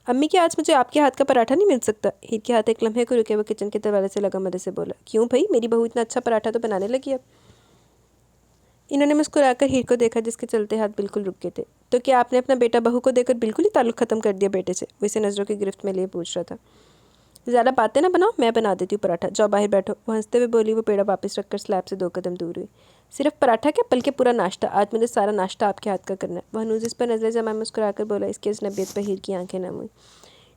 अम्मी, क्या आज मुझे आपके हाथ का पराठा नहीं मिल सकता। हीर के हाथ एक लम्हे को रुके। वो किचन के दरवाजे से लगा मदद से बोला। क्यों भाई, मेरी बहू इतना अच्छा पराठा तो बनाने लगी अब। इन्होंने मुस्कुराकर हीर को देखा, जिसके चलते हाथ बिल्कुल रुक गए थे। तो क्या आपने अपना बेटा बहू को देकर बिल्कुल ही ताल्लुक़ ख़त्म कर दिया बेटे से। वो इसे नज़रों की गिरफ्त में लिए पूछ रहा था। ज़्यादा बातें ना बनाओ, मैं बना देती हूँ पराठा, जाओ बाहर बैठो। वो हंसते हुए बोली। वो पेड़ा वापस रखकर स्लैब से 2 कदम दूर हुई। सिर्फ पराठा क्या, बल्कि पूरा नाश्ता। आज मुझे सारा नाश्ता आपके हाथ का करना है। वह हनूज इस पर नज़र जमा मुस्कुराकर बोला। इसकी अजनबियत पर हीर की आंखें नम हुई।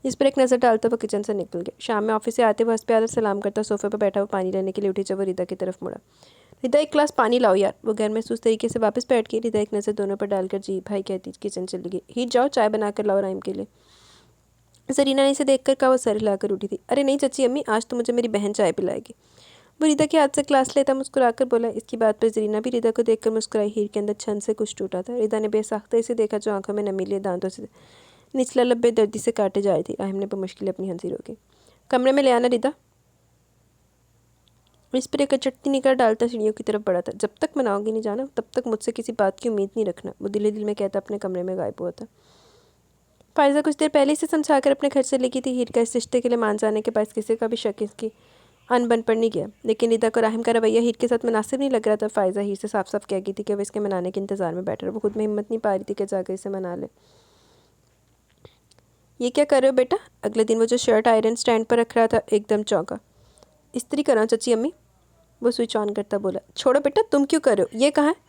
इस पर एक नज़र डालता वो किचन से निकल गया। शाम में ऑफिस से आते हुए हंस पे आदर सलाम करता सोफे पर बैठा। वो पानी लेने के लिए उठी जब वो रिदा की तरफ मुड़ा। रिदा, एक गिलास पानी लाओ यार। वो गैर महसूस तरीके से वापस बैठ गई। रिदा एक नज़र दोनों पर डालकर जी भाई कहती किचन चली गई। हीर, जाओ चाय बना कर लाओ राइम के लिए। जरीना ने इसे देखकर कहा। वो सर हिलाकर उठी थी। अरे नहीं चाची अम्मी, आज तो मुझे मेरी बहन चाय पिलाएगी। वो रिदा के हाथ से क्लास लेता मुस्कुराकर बोला। इसकी बात पर जरीना भी रिदा को देखकर मुस्कुराई। हीर के अंदर छन से कुछ टूटा था। रिदा ने बेसाख्ता इसे देखा, जो आंखों में नमी लिए दांतों से निचला लब बेदर्दी से काटे जा रही थी। राहिम ने बमुश्किल अपनी हंसी रोकी। कमरे में ले आना रिदा। इस पर एक चटनी निकाल डालता सीढ़ियों की तरफ बढ़ा था। जब तक मनाओगी नहीं जाना, तब तक मुझसे किसी बात की उम्मीद नहीं रखना। वो दिल ही दिल में कहता अपने कमरे में गायब हुआ था। फ़ायज़ा कुछ देर पहले से समझाकर अपने घर से लेगी थी। हीर का इस रिश्ते के लिए मान जाने के पास किसी का भी शक इसकी अनबन पर नहीं गया। लेकिन रिदा को राहिम का रवैया हीर के साथ मुनासिब नहीं लग रहा था। फ़ायज़ा हीर से साफ साफ कह गई थी कि वो इसके मनाने के इंतज़ार में बैठा। वो खुद में हिम्मत नहीं पा रही थी कि जाकर इसे मना ले। ये क्या कर रहे हो बेटा। अगले दिन वो जो शर्ट आयरन स्टैंड पर रख रहा था, एकदम चौंका। इस्त्री करो चाची अम्मी। वो स्विच ऑन करता बोला। छोड़ो बेटा, तुम क्यों कर रहे हो, ये कहाँ है।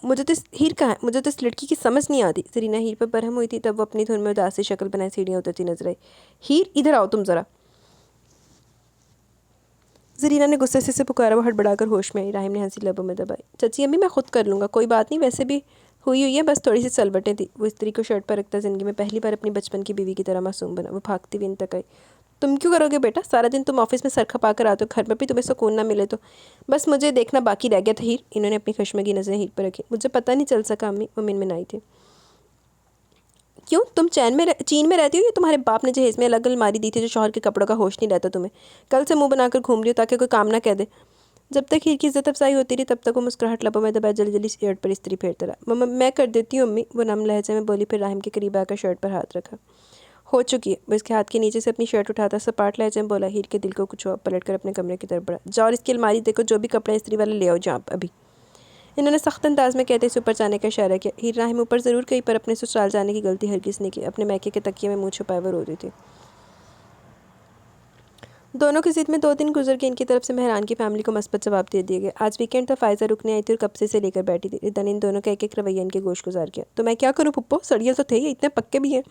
मुझे तो हीर कहाँ है, मुझे तो इस लड़की की समझ नहीं आती। जरीना हीर पर बरहम हुई थी। तब वो अपनी धुन में उदासी शक्ल बनाए सीढ़ियाँ उतरती नजर आई। हीर, इधर आओ तुम ज़रा। जरीना ने गुस्से से पुकारा। वो हड़बड़ाकर होश में आई। राहिम ने हंसी लबों में दबाई। चाची अम्मी, मैं खुद कर लूँगा, कोई बात नहीं, वैसे भी हुई है, बस थोड़ी सी चलबटें थी। वो स्त्री को शर्ट पर रखता ज़िंदगी में पहली बार अपनी बचपन की बीवी की तरह मासूम बना। वो भागती हुई इन तक आई। तुम क्यों करोगे बेटा, सारा दिन तुम ऑफिस में सर खपा कर आते हो, घर पर भी तुम्हें सुकून ना मिले तो। बस मुझे देखना बाकी रह गया था हीर। इन्होंने अपनी खशमगी नज़रें हीर पर रखी। मुझे पता नहीं चल सका अम्मी, वो मिनमिनाई थी। क्यों, तुम चीन में रहती हो या तुम्हारे बाप ने जहेज में अलग अलमारी दी थी जो शौहर के कपड़ों का होश नहीं रहता तुम्हें। कल से मुंह बनाकर घूम रही हो ताकि कोई काम ना कह दे। जब तक हीर की इज्जत अफसाई होती रही, तब तक वो मुस्कुराहट लबों में दबाए जल्दी जल्दी शर्ट पर इस्त्री फेरता रहा। मम्मा, मैं कर देती हूँ अम्मी, वो नम लहजे में बोली। फिर राहिम के करीब आकर शर्ट पर हाथ रखा। हो चुकी है। वो इसके हाथ के नीचे से अपनी शर्ट उठाता सपाट लहजे में बोला। हीर के दिल को कुछ हुआ। पलट कर अपने कमरे की तरफ बढ़ा। जाओ और इसकी अलमारी देखो, जो भी कपड़े इस्त्री वाले ले आओ जहाँ अभी। इन्होंने सख्त अंदाज में कहते इसे ऊपर जाने का इशारा किया। हीर राहिम ऊपर ज़रूर गई, पर अपने ससुराल जाने की गलती हरगिज़ नहीं की। अपने मैके के तकिए में मुँह छुपाए वो रो रही थी। दोनों की जिद में 2 दिन गुजर गए। इनकी तरफ से मेहरान की फैमिली को मस्बत जवाब दे दिए गए। आज वीकेंड था। फ़ायज़ा रुकने आई थी और कब्जे से लेकर बैठी थी। रिदा ने इन दोनों का एक एक रवैया इनके गोश गुजार किया। तो मैं क्या करूँ पुप्पो, सड़ियल तो थे ही, इतने पक्के भी हैं।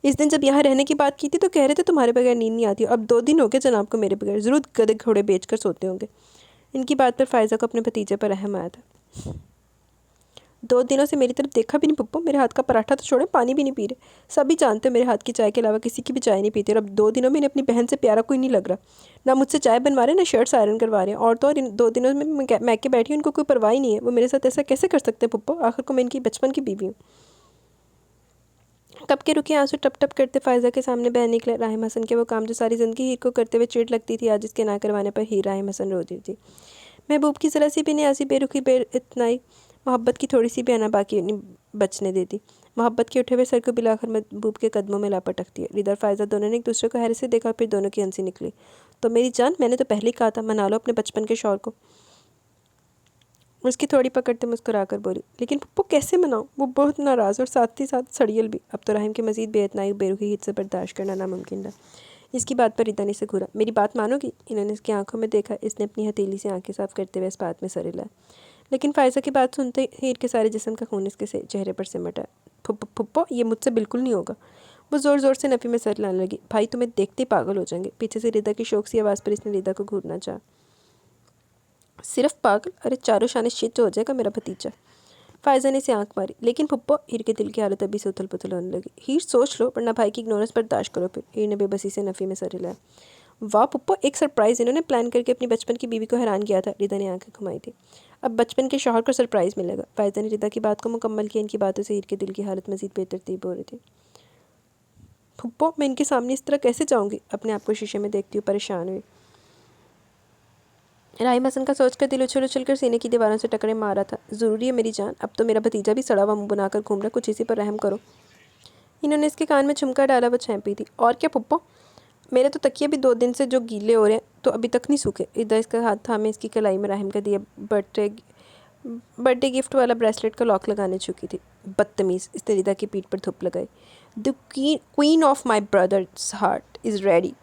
इस दिन जब यहाँ रहने की बात की थी तो कह रहे थे तुम्हारे बगैर नींद नहीं आती। अब 2 दिन हो गए जनाब को मेरे बगैर, ज़रूर गधे घोड़े बेच कर सोते होंगे। इनकी बात पर फ़ायज़ा को अपने भतीजे पर रहम आया था। 2 दिनों से मेरी तरफ देखा भी नहीं पप्पो। मेरे हाथ का पराठा तो छोड़े, पानी भी नहीं पी रहे। सभी जानते हो मेरे हाथ की चाय के अलावा किसी की भी चाय नहीं पीते। और अब 2 दिनों में इन्हें अपनी बहन से प्यारा कोई नहीं लग रहा। ना मुझसे चाय बनवा रहे, ना शर्ट्स आयरन करवा रहे हैं। और तो और इन 2 दिनों में मैं के बैठी हूँ, इनको कोई परवाह ही नहीं है। वो मेरे साथ ऐसा कैसे कर सकते हैं पप्पो? आखिर को मैं इनकी बचपन की बीवी हूँ। कब के रुके आंसू टप टप करते फ़ायज़ा के सामने बह निकले। राहिम हसन के वो काम जो सारी ज़िंदगी हीर को करते हुए चिढ़ लगती थी, आज इसके ना करवाने पर हीर राहिम हसन रो दी थी। महबूब की ज़रा सी भी न्यासी बेरुखी इतनाई मोहब्बत की थोड़ी सी भी आना बाकी नहीं बचने देती। मोहब्बत के उठे हुए सर को बिलाकर महबूब के कदमों में लापटकती है। रिदा और फ़ायज़ा दोनों ने एक दूसरे को हैरत से देखा, फिर दोनों की हंसी निकली। तो मेरी जान, मैंने तो पहले ही कहा था, मना लो अपने बचपन के शौर को। उसकी थोड़ी पकड़ते मुस्कुरा कर बोली, लेकिन पप्पू कैसे मनाऊं? वो बहुत नाराज़ और साथ ही साथ सड़ियल भी। अब तो राहिम के मजीद बेइतनाई बेरुखी हित से बर्दाश्त करना नामुमकिन था। इसकी बात पर रिदा ने से घूरा। मेरी बात मानोगी? इन्होंने इसकी आंखों में देखा। इसने अपनी हथेली से आंखें साफ करते हुए इस बात में सर हिलाया। लेकिन फ़ायज़ा की बात सुनते ही हीर के सारे जिस्म का खून इसके चेहरे पर सिमटा। फुप्पो, ये मुझसे बिल्कुल नहीं होगा। वो ज़ोर ज़ोर से नफ़ी में सर लाने लगी। भाई तुम्हें देखते ही पागल हो जाएंगे। पीछे से रिदा की शोक सी आवाज़ पर इसने रिदा को घूरना चाहा। सिर्फ पागल? अरे चारों शाने शिट हो जाएगा मेरा भतीजा। फ़ायज़ा ने से आंख मारी। लेकिन पुप्पो, हीर के दिल की हालत अभी से उथल पुथल होने लगी। हीर सोच लो, वरना भाई की इग्नोरेंस बर्दाश्त करो फिर। हीर ने बेबसी से नफ़ी में सर हिलाया। वाह पुप्पो, एक सरप्राइज़ इन्होंने प्लान करके अपनी बचपन की बीवी को हैरान किया था। रिदा ने आंखें घुमाई थी। अब बचपन के शौहर को सरप्राइज़ मिलेगा। फ़ायज़ा ने रिदा की बात को मुकम्मल किया। इनकी बातों से हीर के दिल की हालत मज़ीद बेतरतीब हो रही थी। पुप्पो, मैं इनके सामने इस तरह कैसे जाऊँगी? अपने आप को शीशे में देखती हुई परेशान हुई। राहिम हसन का सोचकर दिल उछल उछल कर सीने की दीवारों से टकरे मार रहा था। ज़रूरी है मेरी जान, अब तो मेरा भतीजा भी सड़ा हुआ मुँह बनाकर घूम रहा, कुछ इसी पर रहम करो। इन्होंने इसके कान में झुमका डाला। वो छेंपी थी। और क्या पुप्पो? मेरे तो तकिए भी 2 दिन से जो गीले हो रहे हैं, तो अभी तक नहीं सूखे। इधर इसका हाथ थामे इसकी कलाई में राहिम का दिया बर्थडे गिफ्ट वाला ब्रेसलेट का लॉक लगाने चुकी थी। बदतमीज़, इसने रिदा की पीठ पर धुप लगाई। The queen of my brothers heart is ready.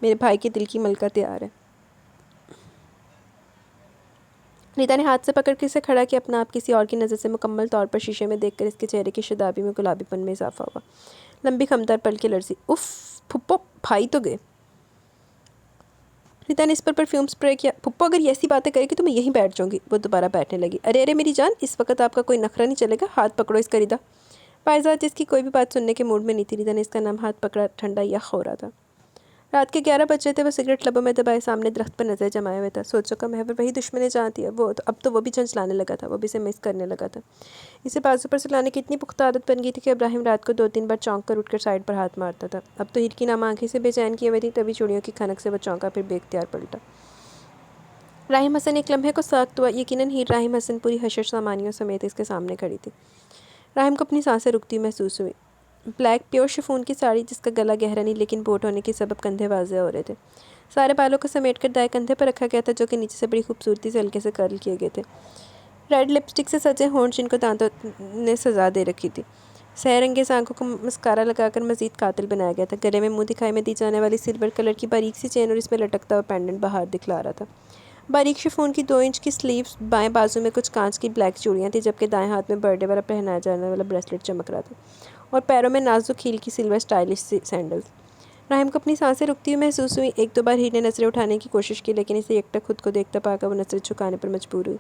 मेरे भाई के दिल की मलका तैयार है। रीता ने हाथ से पकड़ के इसे खड़ा किया। अपना आप किसी और की नज़र से मुकम्मल तौर पर शीशे में देखकर इसके चेहरे की शदाबी में गुलाबीपन में इजाफा हुआ। लंबी खमदार पल के लर्जी। उफ़ फुप्पो, भाई तो गए। रीता ने इस पर परफ्यूम स्प्रे किया। फुप्पो, अगर ये ऐसी बातें करेगी तो मैं यहीं बैठ जाऊँगी। वो दोबारा बैठने लगी। अरे अरे मेरी जान, इस वक्त आपका कोई नखरा नहीं चलेगा। हाथ पकड़ो इसका। रिदा फ़ायज़ा जिसकी कोई भी बात सुनने के मूड में नहीं थी। रिदा ने इसका नाम हाथ पकड़ा। ठंडा यख हो रहा था। रात के 11 बज रहे थे। वो सिगरेट लबों में दबाए सामने दरख्त पर नजर जमाए हुए था। सोचो का महवर वही दुश्मने चाहती है। वो तो अब तो वो भी झंझलाने लगा था। वो भी इसे मिस करने लगा था। इसे बाजू पर सुलाने की इतनी पुख्ता आदत बन गई थी कि इब्राहिम रात को 2-3 बार चौंक कर उठकर साइड पर हाथ मारता था। अब तो हीर की नाम आंखें से बेचैन किए हुए थी। तभी चूड़ियों की खनक से वो चौंका, फिर बेख्तियार पलटा। राहिम हसन एक लम्हे को सख्त हुआ। यकीनन हीर राहिम हसन पूरी हशर सामानियों समेत इसके सामने खड़ी थी। राहिम को अपनी सांसें रुकती महसूस हुई। ब्लैक प्योर शिफॉन की साड़ी, जिसका गला गहरा नहीं लेकिन बोट होने के सबब कंधे वाज़े हो रहे थे। सारे बालों को समेटकर दाएं कंधे पर रखा गया था, जो कि नीचे से बड़ी खूबसूरती से हल्के से कर्ल किए गए थे। रेड लिपस्टिक से सजे होंठ जिनको दांतों ने सजा दे रखी थी। सहरंगेज आंखों को मस्कारा लगाकर मजीद कातिल बनाया गया था। गले में मुंह दिखाई में दी जाने वाली सिल्वर कलर की बारीक सी चेन और इसमें लटकता हुआ पेंडेंट बाहर दिखला रहा था। बारीक शिफॉन की 2 इंच की स्लीव्स, बाएं बाजू में कुछ कांच की ब्लैक चूड़ियाँ थी, जबकि दाएं हाथ में बर्थडे वाला पहनाया जाने वाला ब्रेसलेट चमक रहा था और पैरों में नाजुक हील की सिल्वर स्टाइलिश सैंडल्स। राहिम को अपनी सांसें रुकती हुई महसूस हुई। 1-2 बार हीर ने नज़रें उठाने की कोशिश की, लेकिन इसे एकटक खुद को देखता पाकर वो नज़रें झुकाने पर मजबूर हुई।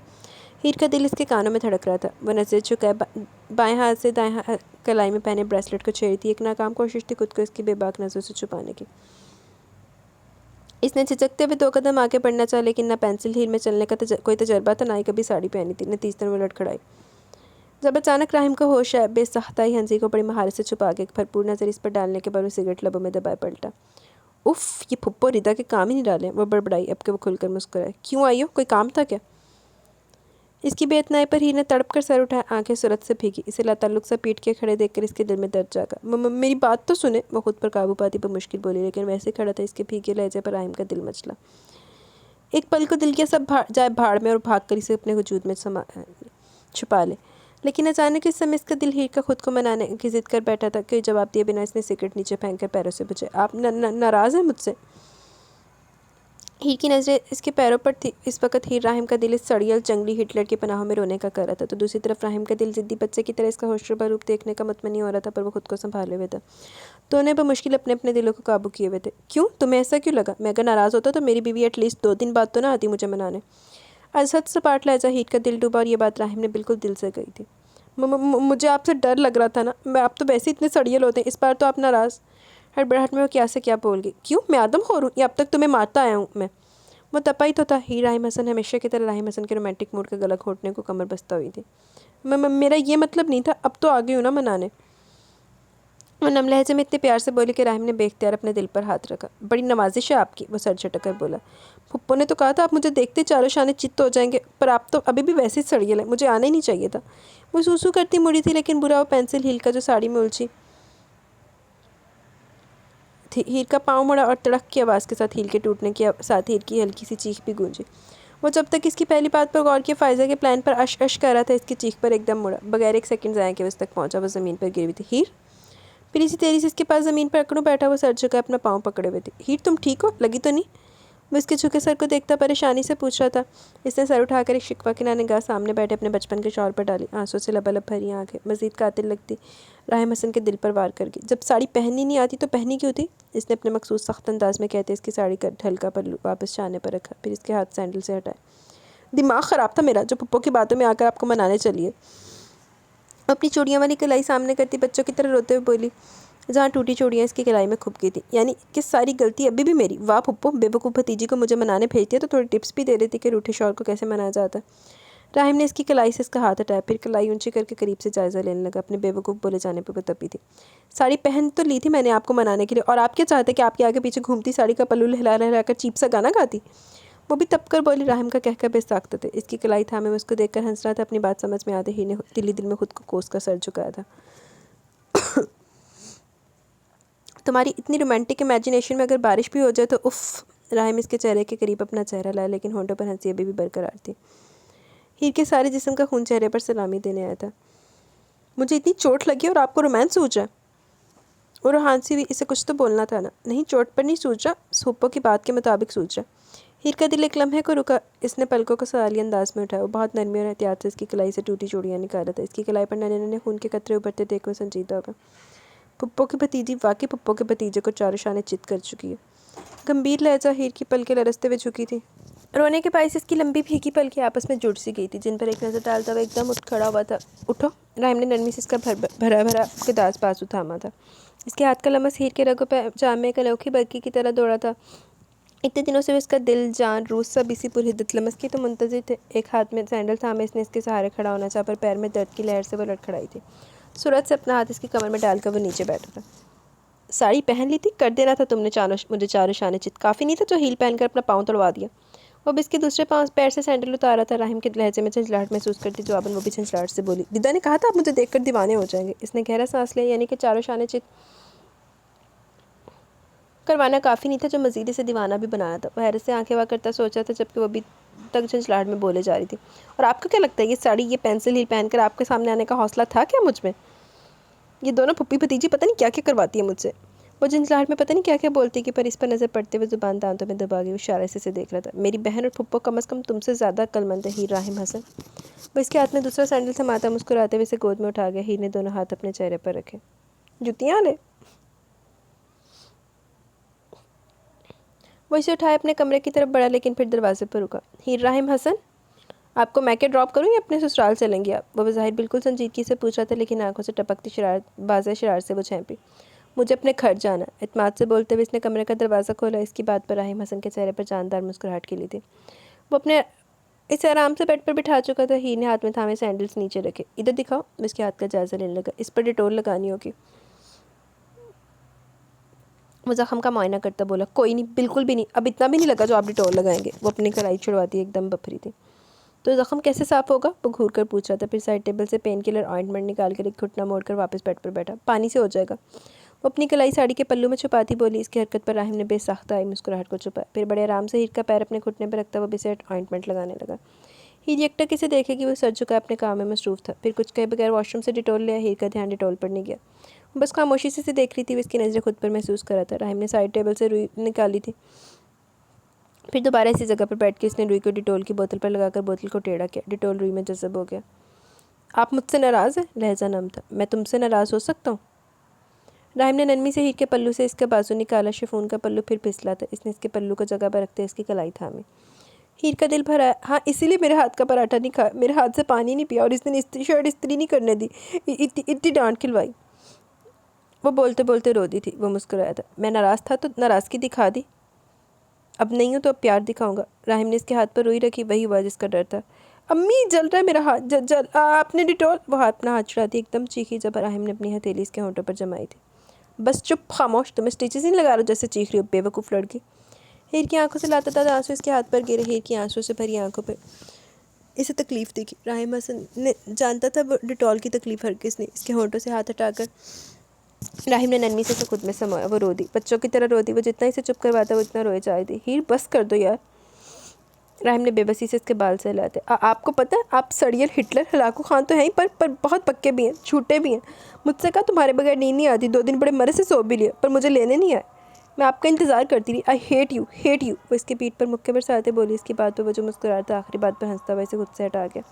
हीर का दिल इसके कानों में धड़क रहा था। वह नज़रें झुकाए बाएं हाथ से दाएं कलाई में पहने ब्रेसलेट को छेड़ी थी। एक नाकाम कोशिश थी खुद को इसकी बेबाक नज़रों से छुपाने की। इसने झिझकते हुए 2 कदम आगे बढ़ना चाहा, लेकिन ना पेंसिल हील में चलने का कोई तजर्बा था, ना ही कभी साड़ी पहनी थी। नतीजतन वो लड़खड़ाई। जब अचानक राहिम को होश आया, बेसहाताई हंसी को बड़ी महारत से छुपा के भरपूर नज़र इस पर डालने के बाद वो सिगरेट लबों में दबाए पलटा। उफ़, ये फुप्पो रिदा के काम ही नहीं डाले। वो बड़बड़ाई। अब के वो खुलकर मुस्कुराए। क्यों आई हो? कोई काम था क्या? इसकी बेइतनाई पर हीर ने तड़प कर सर उठाया। आंखें सूरत से भीगी। इसे लाताल्लुक सा पीट के खड़े देखकर इसके दिल में दर्द जागा। मेरी बात तो सुने। वो खुद पर काबू पाती पर मुश्किल बोली, लेकिन वैसे खड़ा था। इसके भीगे लहजे पर राहिम का दिल मचला। एक पल को दिल किया सब जाए भाड़ में और भाग कर इसे अपने वजूद में छुपा ले, लेकिन अचानक इस समय इसका दिल हीर का खुद को मनाने की जिद कर बैठा था कि जवाब दिए बिना इसने सिगरेट नीचे फेंक कर पैरों से बुझे। आप नाराज़ हैं मुझसे? हीर की नज़रें इसके पैरों पर थी। इस वक्त हीर राहिम का दिल इस सड़ियल जंगली हिटलर की पनाहों में रोने का कर रहा था, तो दूसरी तरफ राहिम का दिल ज़िद्दी बच्चे की तरह इसका होशरुबा रूप देखने का मुतमनी हो रहा था, पर वो खुद को संभाले हुए था। दोनों बमुश्किल अपने अपने दिलों को काबू किए हुए थे। क्यों? तुम्हें ऐसा क्यों लगा? मैं अगर नाराज़ होता तो मेरी बीवी एटलीस्ट 2 दिन बाद तो ना आती मुझे मनाने। अजहद सपाट लहजा हीर का दिल डूबा और ये बात राहिम ने बिल्कुल दिल से कही थी। मुझे आपसे डर लग रहा था ना, मैं आप तो वैसे इतने सड़ियल होते हैं, इस बार तो आप नाराज़। हड़बड़ाहट में वो क्या से क्या बोल गई। क्यों, मैं आदमखोर हूँ या अब तक तुम्हें मारता आया हूँ मैं? वो तपा ही तो था। ही राहिम हसन हमेशा की तरह राहिम हसन के रोमांटिक मूड का गला घोटने को कमर बस्ता हुई थी। मेरा ये मतलब नहीं था, अब तो आ गई हूँ ना मनाने। वो नम लहजे में इतने प्यार से बोली कि राहिम ने बेख्तियार अपने दिल पर हाथ रखा। बड़ी नवाजिश है आपकी, वो सर झटक कर बोला। फुप्पो ने तो कहा था आप मुझे देखते चारों शाने चित्त हो जाएंगे, पर आप तो अभी भी वैसे ही सड़ियल है, मुझे आना ही नहीं चाहिए था। वो सूसू करती मुड़ी थी, लेकिन बुरा वो पेंसिल हील का जो साड़ी में उलझी थी। हीर का पाँव मुड़ा और तड़क की आवाज़ के साथ हील के टूटने के साथ हीर की हल्की सी चीख भी गूंजी। वो जब तक इसकी पहली बात पर गौर किया फायजा के प्लान पर अश अश कर रहा था, इसकी चीख पर एकदम मुड़ा। बगैर एक सेकंड जाए कि उस तक पहुंचा, वो ज़मीन पर गिरी हुई थी। हीर पीली सी तेरी से इसके पास ज़मीन पर अकड़ों बैठा हुआ सर झुका अपना पाँव पकड़े हुए थी। हीर तुम ठीक हो, लगी तो नहीं? वो इसके झुके सर को देखता परेशानी से पूछ रहा था। इसने सर उठाकर एक शिकवा की निगाह सामने बैठे अपने बचपन के शौर पर डाली। आंसू से लबालब भरी आंखें मजीद कातिल लगती राहिम हसन के दिल पर वार कर गई। जब साड़ी पहननी नहीं आती तो पहनी क्यों थी? इसने अपने मखसूस सख्त अंदाज में कहते इसकी साड़ी का ढलका पल्लू वापस छाने पर रखा, फिर इसके हाथ सैंडल से हटाए। दिमाग ख़राब था मेरा जो पप्पो की बातों में आकर आपको मनाने चलिए। अपनी चूड़ियाँ वाली कलाई सामने करती बच्चों की तरह रोते हुए बोली, जहाँ टूटी चूड़ियाँ इसकी कलाई में खुप गई थी। यानी कि सारी गलती अभी भी मेरी। वाह पुप्पो, बेवकूफ़ भतीजी को मुझे मनाने भेजती है तो थोड़ी टिप्स भी दे देती कि रूठे शौहर को कैसे मनाया जाता है। राहिम ने इसकी कलाई से इसका हाथ हटाया, फिर कलाई ऊंची करके करीब से जायज़ा लेने लगा। अपने बेवकूफ़ बोले जाने पर वो तपी थी। साड़ी पहन तो ली थी मैंने आपको मनाने के लिए, और आप क्या चाहते कि आपके आगे पीछे घूमती साड़ी का पल्लू लहला लहला कर चीप सा गाना गाती? वो भी तप कर बोली। राहिम का कहकर बेसाख्त थे। इसकी कलाई थामे में उसको देखकर हंस रहा था। अपनी बात समझ में आते ही ने दिली दिल में खुद को कोस का सर झुकाया था। तुम्हारी इतनी रोमांटिक इमेजिनेशन में अगर बारिश भी हो जाए तो उफ़। राहिम इसके चेहरे के करीब अपना चेहरा लाया, लेकिन होंठों पर हंसी अभी भी बरकरार थी। हीर के सारे जिस्म का खून चेहरे पर सलामी देने आया था। मुझे इतनी चोट लगी और आपको रोमांस सूझ रहा है? और हांसी हुई। इसे कुछ तो बोलना था ना। नहीं, चोट पर नहीं सूझ रहा, सोपो की बात के मुताबिक सूझ रहा। हीर का दिल एक लम्हे को रुका। इसने पलकों को सवाली अंदाज में उठाया। वो बहुत नरमी और एहतियात से इसकी कलाई से टूटी चूड़ियाँ निकाला था। इसकी कलाई पर नन्हे नन्हे खून के कतरे उभरते देख वो संजीदा होगा। पुप्पो की भतीजी वाकई पुप्पो के भतीजे को चारों शाने चित कर चुकी है। गंभीर लहजा हीर की पलकें लरसते हुए झुकी थी। रोने के बायस इसकी लंबी भीगी पलकें आपस में जुड़ सी गई थी, जिन पर एक नज़र डालता हुआ एकदम उठ खड़ा हुआ था। उठो। राहिम ने नरमी से इसका भरा भरा दास बाजू थामा था। इसके हाथ का लमस हीर के रगों पर जामे का लौकी बरकी की तरह दौड़ा था। इतने दिनों से इसका दिल जान रूस सब इसी पुरहिद्दत लमस की तो मुंतज़िर थे। एक हाथ में सैंडल थामे इसने इसके सहारे खड़ा होना चाहा, पर पैर में दर्द की लहर से वो लड़खड़ाई थी। सूरत से अपना हाथ इसकी कमर में डालकर वो नीचे बैठा था। साड़ी पहन ली थी, कर देना था तुमने मुझे चारों शाने चित। काफ़ी नहीं था जो हील पहनकर अपना पाँव तोड़वा दिया? वो इसके दूसरे पाँव पैर से सैंडल उतारा था। राहिम के लहजे में झंझलाहट महसूस करती जवाबन वो भी झंझलाहट से बोली, दिदा ने कहा था आप मुझे देखकर दीवाने हो जाएंगे। इसने गहरा सांस लिया। यानी कि चारों शाने चित करवाना काफ़ी नहीं था, जो मजीद इसे दीवाना भी बनाना था। वह हैरत से आंखें वार करता सोचा था, जबकि वो भी तक झंझलाहट में बोले जा रही थी। और आपको क्या लगता है ये साड़ी, ये पेंसिल हील पहनकर आपके सामने आने का हौसला था क्या मुझ में? ये दोनों पुप्पी भतीजी पता नहीं क्या क्या करवाती है मुझसे। वो झंझलाहट में पता नहीं क्या क्या बोलती कि पर इस पर नज़र पड़ते हुए ज़ुबान दांतों में दबा गई। इशारे से देख रहा था। मेरी बहन और फुप्पो कम से कम तुमसे ज़्यादा अक्लमंद है हीर राहिम हसन। वो इसके हाथ में दूसरा सैंडल थमाता मुस्कुराते हुए इसे गोद में उठा गया। हीर ने दोनों हाथ अपने चेहरे पर रखे। जुतियाँ ले। वो इसे उठाए अपने कमरे की तरफ बढ़ा, लेकिन फिर दरवाजे पर रुका। हीर राहिम हसन, आपको मैके ड्रॉप करूँ या अपने ससुराल चलेंगे आप? वो बज़ाहिर बिल्कुल संजीदगी से पूछ रहा था, लेकिन आंखों से टपकती शरारत बाज़ शरारत से वो छेंपी। मुझे अपने घर जाना। इत्मीनान से बोलते हुए इसने कमरे का दरवाज़ा खोला। इसकी बात पर राहिम हसन के चेहरे पर जानदार मुस्कुराहट खिली थी। वो अपने इसे आराम से बेड पर बिठा चुका था। हीर ने हाथ में थामे सैंडल्स नीचे रखे। इधर दिखाओ। इसके हाथ का जायज़ा लेने लगा। इस पर डिटोल लगानी होगी। वो ज़ख्म का मुआयना करता बोला, कोई नहीं, बिल्कुल भी नहीं, अब इतना भी नहीं लगा जो आप डिटोल लगाएंगे। वो अपनी कलाई छुड़वाती एकदम बफरी थी। तो ज़ख्म कैसे साफ़ होगा? वो घूर कर पूछ रहा था। फिर साइड टेबल से पेन किलर ऑइंटमेंट निकाल कर एक घुटना मोड़कर वापस बेड पर बैठा। पानी से हो जाएगा। वो अपनी कलाई साड़ी के पल्लू में छुपाती बोली। इसकी हरकत पर राहिम ने बेसाख्ता आई मुस्कुराहट को छुपाया। फिर बड़े आराम से हीर का पैर अपने घुटने पर रखता हुआ बिसेट ऑइंटमेंट लगाने लगा। हीर एकटक किसे देखेगी, वो सर झुका अपने काम में मसरूफ़ था। फिर कुछ कहे बगैर वॉशरूम से डिटोल लिया। हीर का ध्यान डिटोल पर नहीं गया। बस खामोशी से देख रही थी। वो इसकी नज़रें खुद पर महसूस कर रहा था। राहिम ने साइड टेबल से रुई निकाली थी। फिर दोबारा इसी जगह पर बैठ के इसने रुई को डिटोल की बोतल पर लगाकर बोतल को टेढ़ा किया। डिटोल रुई में जज़ब हो गया। आप मुझसे नाराज़ हैं? लहजा नम था। मैं तुमसे नाराज़ हो सकता हूँ? राहिम ने नरमी से हीर के पल्लू से इसका बाजू निकाला। शिफॉन का पल्लू फिर फिसला था। इसने इसके पल्लू को जगह पर रखते इसकी कलाई थामी। हीर का दिल भरा है। हाँ, इसीलिए मेरे हाथ का पराठा नहीं खाया, मेरे हाथ से पानी नहीं पिया और इस दिन शर्ट इस्त्री नहीं करने दी, इतनी डांट खिलवाई। वो बोलते बोलते रो दी थी। वो मुस्कुराया था। मैं नाराज़ था तो नाराज़गी दिखा दी, अब नहीं हूँ तो अब प्यार दिखाऊंगा। राहिम ने इसके हाथ पर रुई रखी, वही हुआ जिसका डर था। अम्मी जल रहा है मेरा हाथ, जल जल आपने डिटॉल। वो हाथ अपना हाथ चढ़ाती एकदम चीखी जब राहिम ने अपनी हथेली इसके होंठों पर जमाई थी। बस चुप, खामोश, तुम्हें स्टिचेस नहीं लगा रहा जैसे चीख रही हो बेवकूफ़ लड़की। हीर की आंखों से लाता आंसू इसके हाथ पर गिरे। हीर की आंसू से भरी आंखों पर इसे तकलीफ़ दिखी। राहिम हसन ने जानता था वो डिटॉल की तकलीफ़ हर किस ने। इसके होंठों से हाथ हटाकर राहिम ने नन्ही से खुद में समाया। वो रो दी, बच्चों की तरह रोती। वो जितना इसे चुप करवाता वो इतना रोए जा रही थी। हीर बस कर दो यार। राहिम ने बेबसी से इसके बाल सहलाते। आपको पता है आप सड़ियल हिटलर हलाकू खान तो हैं ही, पर बहुत पक्के भी हैं, झूठे भी हैं। मुझसे कहा तुम्हारे बगैर नींद नहीं आती, 2 दिन बड़े मरे से सो भी लिया, पर मुझे लेने नहीं आए। मैं आपका इंतज़ार करती रही। I hate you, hate you. वो इसकी पीठ पर मुक्के बरसाते बोली। इसकी बात पर वो जो मुस्कुराता आखिरी बात पर हंसता हुआ इसे खुद से हटा गया।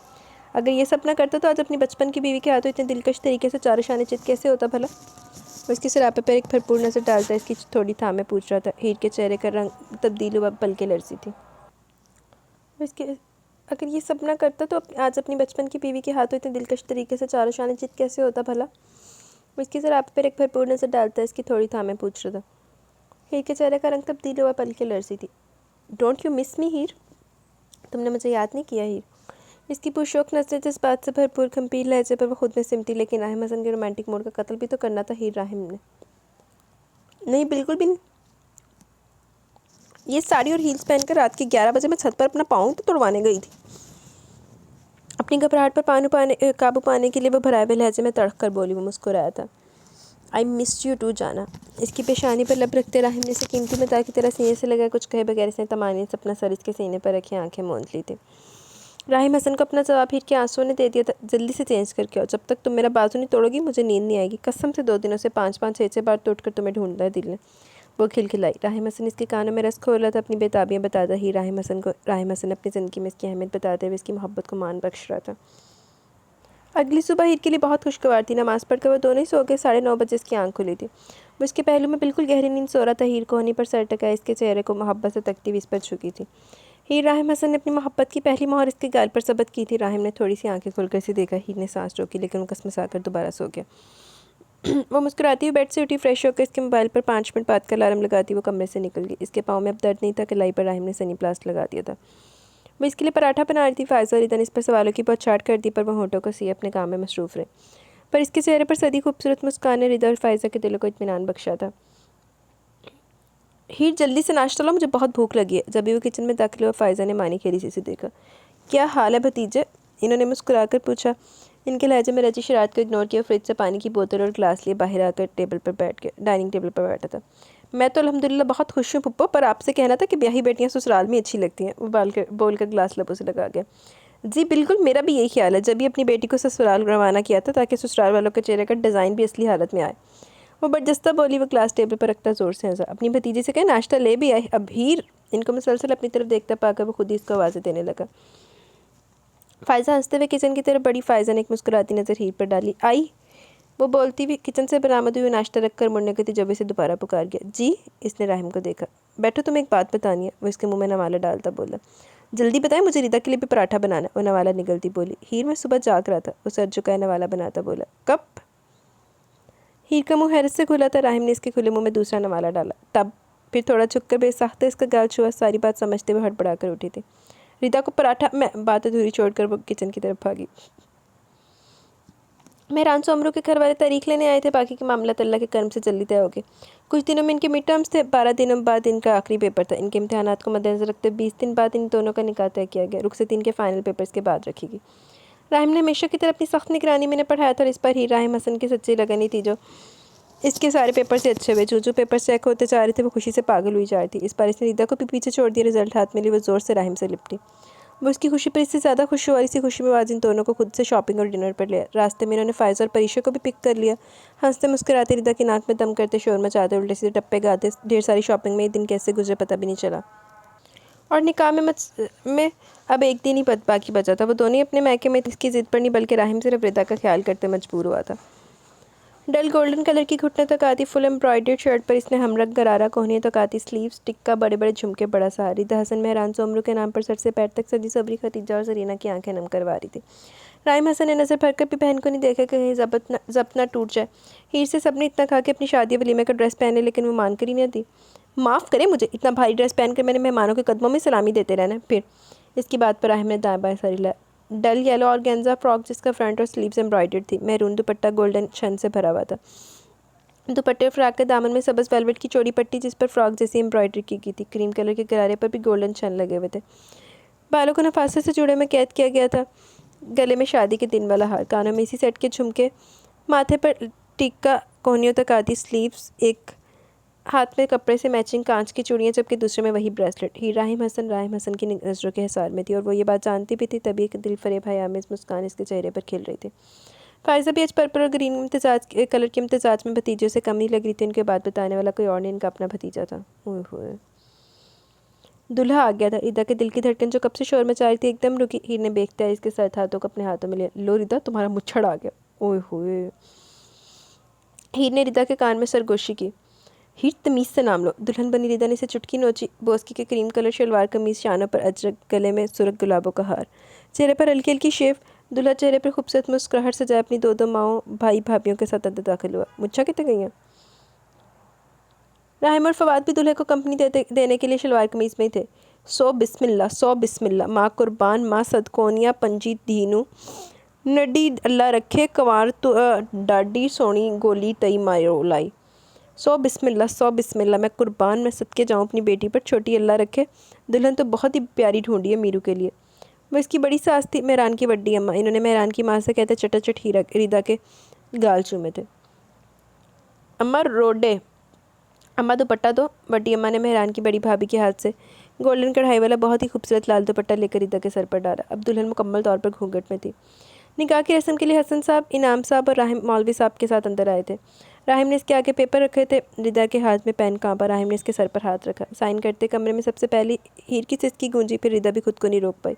अगर ये सपना करता तो आज अपनी बचपन की बीवी के हाथों इतने दिलकश तरीके से चारों शाने चित कैसे होता भला। वो इसके सरापे पर एक भरपूर नजर डालता इसकी थोड़ी थामे पूछ रहा था। हीर के चेहरे का रंग तब्दील हुआ, पलके लरसी थी। इसके अगर ये सपना करता तो आज अपनी बचपन की बीवी के हाथों इतने दिलकश तरीके से चारों शाने चित कैसे होता भला। वो इसके सरापे पर एक भरपूर नजर डालता इसकी थोड़ी थामे पूछ रहा था। हीर के चेहरे का रंग तब्दील हुआ, पलके लरसी थी। डोंट यू मिस मी हीर, तुमने मुझे याद नहीं किया हीर। इसकी पुरशौक नजरें जिस बात से भरपूर गंभीर लहजे पर वो खुद में सिमटी, लेकिन राहिम हसन के रोमांटिक मूड का कत्ल भी तो करना था हीर राहिम ने। नहीं, बिल्कुल भी नहीं। ये साड़ी और हील्स पहनकर रात के 11 बजे मैं छत पर अपना पाँव तो तुड़वाने गई थी। अपनी घबराहट पर काबू पाने के लिए वो भराए हुए लहजे में तड़क कर बोली। वो मुस्कुराया था। आई मिस यू टू जाना। इसकी पेशानी पर लब रखते राहिम ने इसे कीमती मता की तरह सीने से लगा कुछ कहे बगैर इसने तमानी से अपना सर इसके सीने पर रखी आंखें मूंद ली थी। राहिम हसन को अपना जवाब हीर के आंसुओं ने दे दिया था। जल्दी से चेंज करके आओ, जब तक तुम मेरा बाजू नहीं तोड़ोगी मुझे नींद नहीं आएगी। कसम से 2 दिनों से 5-5 6-6 बार तो उठकर तुम्हें ढूंढना है दिल ने। वो खिलखिलाई। राहिम हसन इसके कानों में रस खोल रहा था, अपनी बेताबियाँ बताता ही राहिम हसन अपनी ज़िंदगी में इसकी अहमियत बताते हुए इसकी मोहब्बत को मान बख्श रहा था। अगली सुबह हीर के लिए बहुत खुशगवार थी। नमाज़ पढ़कर वो दोनों ही सो गए। 9:30 बजे इसकी आंख खुली थी। वो इसके पहलू में बिल्कुल गहरी नींद सो रहा था। हीर कोहनी पर सर टका इसके चेहरे को मोहब्बत से तकती हुई इस पर झुकी थी। हीर राहिम हसन ने अपनी मोहब्बत की पहली मोहर इसके गाल पर सबत की थी। राहिम ने थोड़ी सी आंखें खुलकर से देखा। हीर ने सांस रोकी, लेकिन वो कसमसाकर दोबारा सो गया। वो मुस्कुराती हुई बेड से उठी। फ्रेश होकर इसके मोबाइल पर 5 मिनट बाद का अलार्म लगाती वो कमरे से निकल गई। इसके पाँव में अब दर्द नहीं था। कलाई पर राहिम ने सनी प्लास्ट लगा दिया था। वो इसके लिए पराठा बना रही थी। फायजा और ईदन इस पर सवालों की बहुत छाट कर दी, पर वह होठों को सिए अपने काम में मसरूफ़ रहे। पर इसके चेहरे पर सदी खूबसूरत मुस्कान ने रिदा और फायजा के दिलों को इत्मीनान बख्शा था। हीर जल्दी से नाश्ता लो, मुझे बहुत भूख लगी है। जब भी वो किचन में दाखिल हुआ फायजा ने मानी खेली से देखा। क्या हाल है भतीजे, इन्होंने मुस्कुराकर पूछा। इनके लहजे में रची शरारत को इग्नोर किया। फ्रिज से पानी की बोतल और ग्लास लिए बाहर आकर डाइनिंग टेबल पर बैठा था। मैं तो अल्हम्दुलिल्लाह बहुत खुश हूँ पप्पो, पर आपसे कहना था कि ब्याही बेटियाँ ससुराल में अच्छी लगती हैं। वो बोलकर ग्लास लबों से लगा गया। जी बिल्कुल, मेरा भी यही ख्याल है। जब भी अपनी बेटी को ससुराल रवाना किया था ताकि ससुराल वालों के चेहरे का डिज़ाइन भी असली हालत में आए। वो बरजस्ता बोली। वो ग्लास टेबल पर रखता ज़ोर से हंसा। अपनी भतीजी से कहे नाश्ता ले भी आए। अब हीर इनको मुसलसल अपनी तरफ देखता पाकर वो खुद ही इसको आवाज़ें देने लगा। फायजा हंसते हुए किचन की तरफ बड़ी। फायजा ने एक मुस्कुराती नज़र हीर पर डाली। आई, वो बोलती हुई किचन से बरामद हुई नाश्ता रख कर मुड़ने गई थी जब इसे दोबारा पुकार गया। जी, इसने राहिम को देखा। बैठो, तुम्हें एक बात बतानी है। वो इसके मुंह में नवाला डालता बोला। जल्दी बताएं, मुझे रिदा के लिए भी पराठा बनाना। वो नवाला निगलती बोली। हीर मैं सुबह जाग रहा था। वो सर झुकाए नवाला बनाता बोला। कब? हीर का मुंह हैरत से खुला था। राहिम ने इसके खुले मुंह में दूसरा नवाला डाला। तब फिर थोड़ा झुककर बेसाख्ता इसका गाल छुआ। सारी बात समझते हुए हड़बड़ा कर उठी थी। रिदा को पराठा, मैं बात अधूरी छोड़कर वो किचन की तरफ भागी। मेहरान सोमरू के घर वाले तारीख लेने आए थे। बाकी के मामला अल्लाह के कर्म से जल्दी तय हो गए। कुछ दिनों में इनके मिड टर्म्स थे। 12 दिनों बाद इनका आखिरी पेपर था। इनके इम्तिहानात को मद्देनजर रखते 20 दिन बाद इन दोनों का निकाह तय किया गया। रुखसती इनके फाइनल पेपर्स के बाद रखी गई। राहिम ने हमेशा की तरह अपनी सख्त निगरानी में पढ़ाया था और इस पर ही राहिम हसन की सच्ची लगनी थी जो इसके सारे पेपर से अच्छे हुए। जो पेपर चेक होते जा रहे थे वो खुशी से पागल हुई जा रही थी। इस बार इसने रिदा को भी पीछे छोड़ दिया। रिजल्ट हाथ में लिए वो ज़ोर से राहिम से लिपटी। वो उसकी खुशी पर इससे ज़्यादा खुश हुआ। इसी खुशी में आज इन दोनों को खुद से शॉपिंग और डिनर पर लिया। रास्ते में इन्होंने फायज़ और परीक्षा को भी पिक कर लिया। हंसते मुस्कुराते रिदा की नाक में दम करते शोर मचाते उल्टे सीधे टप्पे गाते ढेर सारी शॉपिंग में ये दिन कैसे गुजरे पता भी नहीं चला। और निकाह में अब एक दिन ही बाकी बचा था। वो दोनों ही अपने मैके में इसकी ज़िद पर नहीं बल्कि राहिम सिर्फ रिदा का ख्याल करते मजबूर हुआ था। डल गोल्डन कलर की घुटने तक आती फुल एम्ब्रॉयडर्ड शर्ट पर इसने हमरंग गरारा कोहनियों तक आती स्लीव्स, टिक्का, बड़े बड़े झुमके, बड़ा सा रिदा हसन मेहरान सोमरू के नाम पर सर से पैर तक सजी सबरी खतीजा और जरीना की आंखें नम करवा रही थी। राइम हसन ने नज़र भरकर भी बहन को नहीं देखा कि कहीं जब्त ना टूट जाए। हीर से सबने इतना कहा कि अपनी शादी वलीमे का ड्रेस पहने, लेकिन वो मान कर ही नहीं दी। माफ़ करें मुझे, इतना भारी ड्रेस पहन कर मैंने मेहमानों के कदमों में सलामी देते रहना। फिर इसकी बात पर राहिम ने दाएं बाएं सर हिलाया। डल येलो और गेंजा फ्रॉक जिसका फ्रंट और स्लीव्स एम्ब्रॉयडर्ड थी, मैरून दुपट्टा गोल्डन छन से भरा हुआ था। दुपट्टे और फ्रॉक के दामन में सबज वेलवेट की चौड़ी पट्टी जिस पर फ्रॉक जैसी एम्ब्रॉयडरी की गई थी, क्रीम कलर के गरारे पर भी गोल्डन छन लगे हुए थे। बालों को नफासे से जुड़े में कैद किया गया था। गले में शादी के दिन वाला हार, कानों में इसी सेट के झुमके, माथे पर टिक्का, कोहनियों तक आती स्लीव्स, एक हाथ में कपड़े से मैचिंग कांच की चूड़ियाँ, जबकि दूसरे में वही ब्रेसलेट। ही राहिम हसन की नज़रों के हिसार में थी और वो ये बात जानती भी थी, तभी एक दिल फरेब हयामेज़ मुस्कान इसके चेहरे पर खिल रही थी। फ़ायज़ा भी आज पर्पल और ग्रीन इम्तिजाज कलर के इम्तिजाज में भतीजों से कम नहीं लग रही थी। उनके बात बताने वाला कोई और नहीं, इनका अपना भतीजा था। ओए होए, दूल्हा आ गया था। रिदा के दिल की धड़कन जो कब से शोर मचा रही थी एकदम रुकी। हीर ने बेखते हुए इसके सर हाथों को अपने हाथों में लिया। लो रिदा, तुम्हारा मुच्छड़ आ गया। ओए होए, हीर ने रिदा के कान में सरगोशी की। हीर, तमीज़ से नाम लो। दुल्हन बनी रिदा ने इसे चुटकी नोची। बोस्की के क्रीम कलर शलवार कमीज, शानों पर अजरक, गले में सुर्ख गुलाबों का हार, चेहरे पर हल्की हल्की शेव। दूल्हा चेहरे पर खूबसूरत मुस्कुराहट सजाए अपनी दो दो माओं भाई भाभियों के साथ अंदर दाखिल हुआ। मुच्छा कितने गई हैं? राहिम और फवाद भी दूल्हे को कंपनी देने के लिए शलवार कमीज में ही थे। सौ बिस्मिल्लाह, माँ कुर्बान, माँ सदकोनिया पंजी दीनू नडी अल्लाह रखे कवार तो डाडी सोनी गोली तई मारो लाई। सौ बिस्मिल्लाह, मैं कुर्बान, मैं सदके जाऊँ अपनी बेटी पर, छोटी अल्लाह रखे। दुल्हन तो बहुत ही प्यारी ढूंढी है मीरू के लिए। वो इसकी बड़ी सास थी, मेहरान की बड्डी अम्मा। इन्होंने मेहरान की माँ से कहते चटाचट हीरा रिदा के गाल चूमे थे। अम्मा रोडे, अम्मा दुपट्टा दो। बड्डी अम्मा ने मेहरान की बड़ी भाभी के हाथ से गोल्डन कढ़ाई वाला बहुत ही खूबसूरत लाल दुपट्टा लेकर रिदा के सर पर डाला। अब दुल्हन मुकम्मल तौर पर घूंघट में थी। निकाह की रस्म के लिए हसन साहब, इनाम साहब और राहिम मौलवी साहब के साथ अंदर आए थे। राहिम ने इसके आगे पेपर रखे थे। रिदा के हाथ में पेन कांपा। राहिम ने इसके सर पर हाथ रखा। साइन करते कमरे में सबसे पहले हीर की सिसकी गूंजी, फिर रिदा भी खुद को नहीं रोक पाई।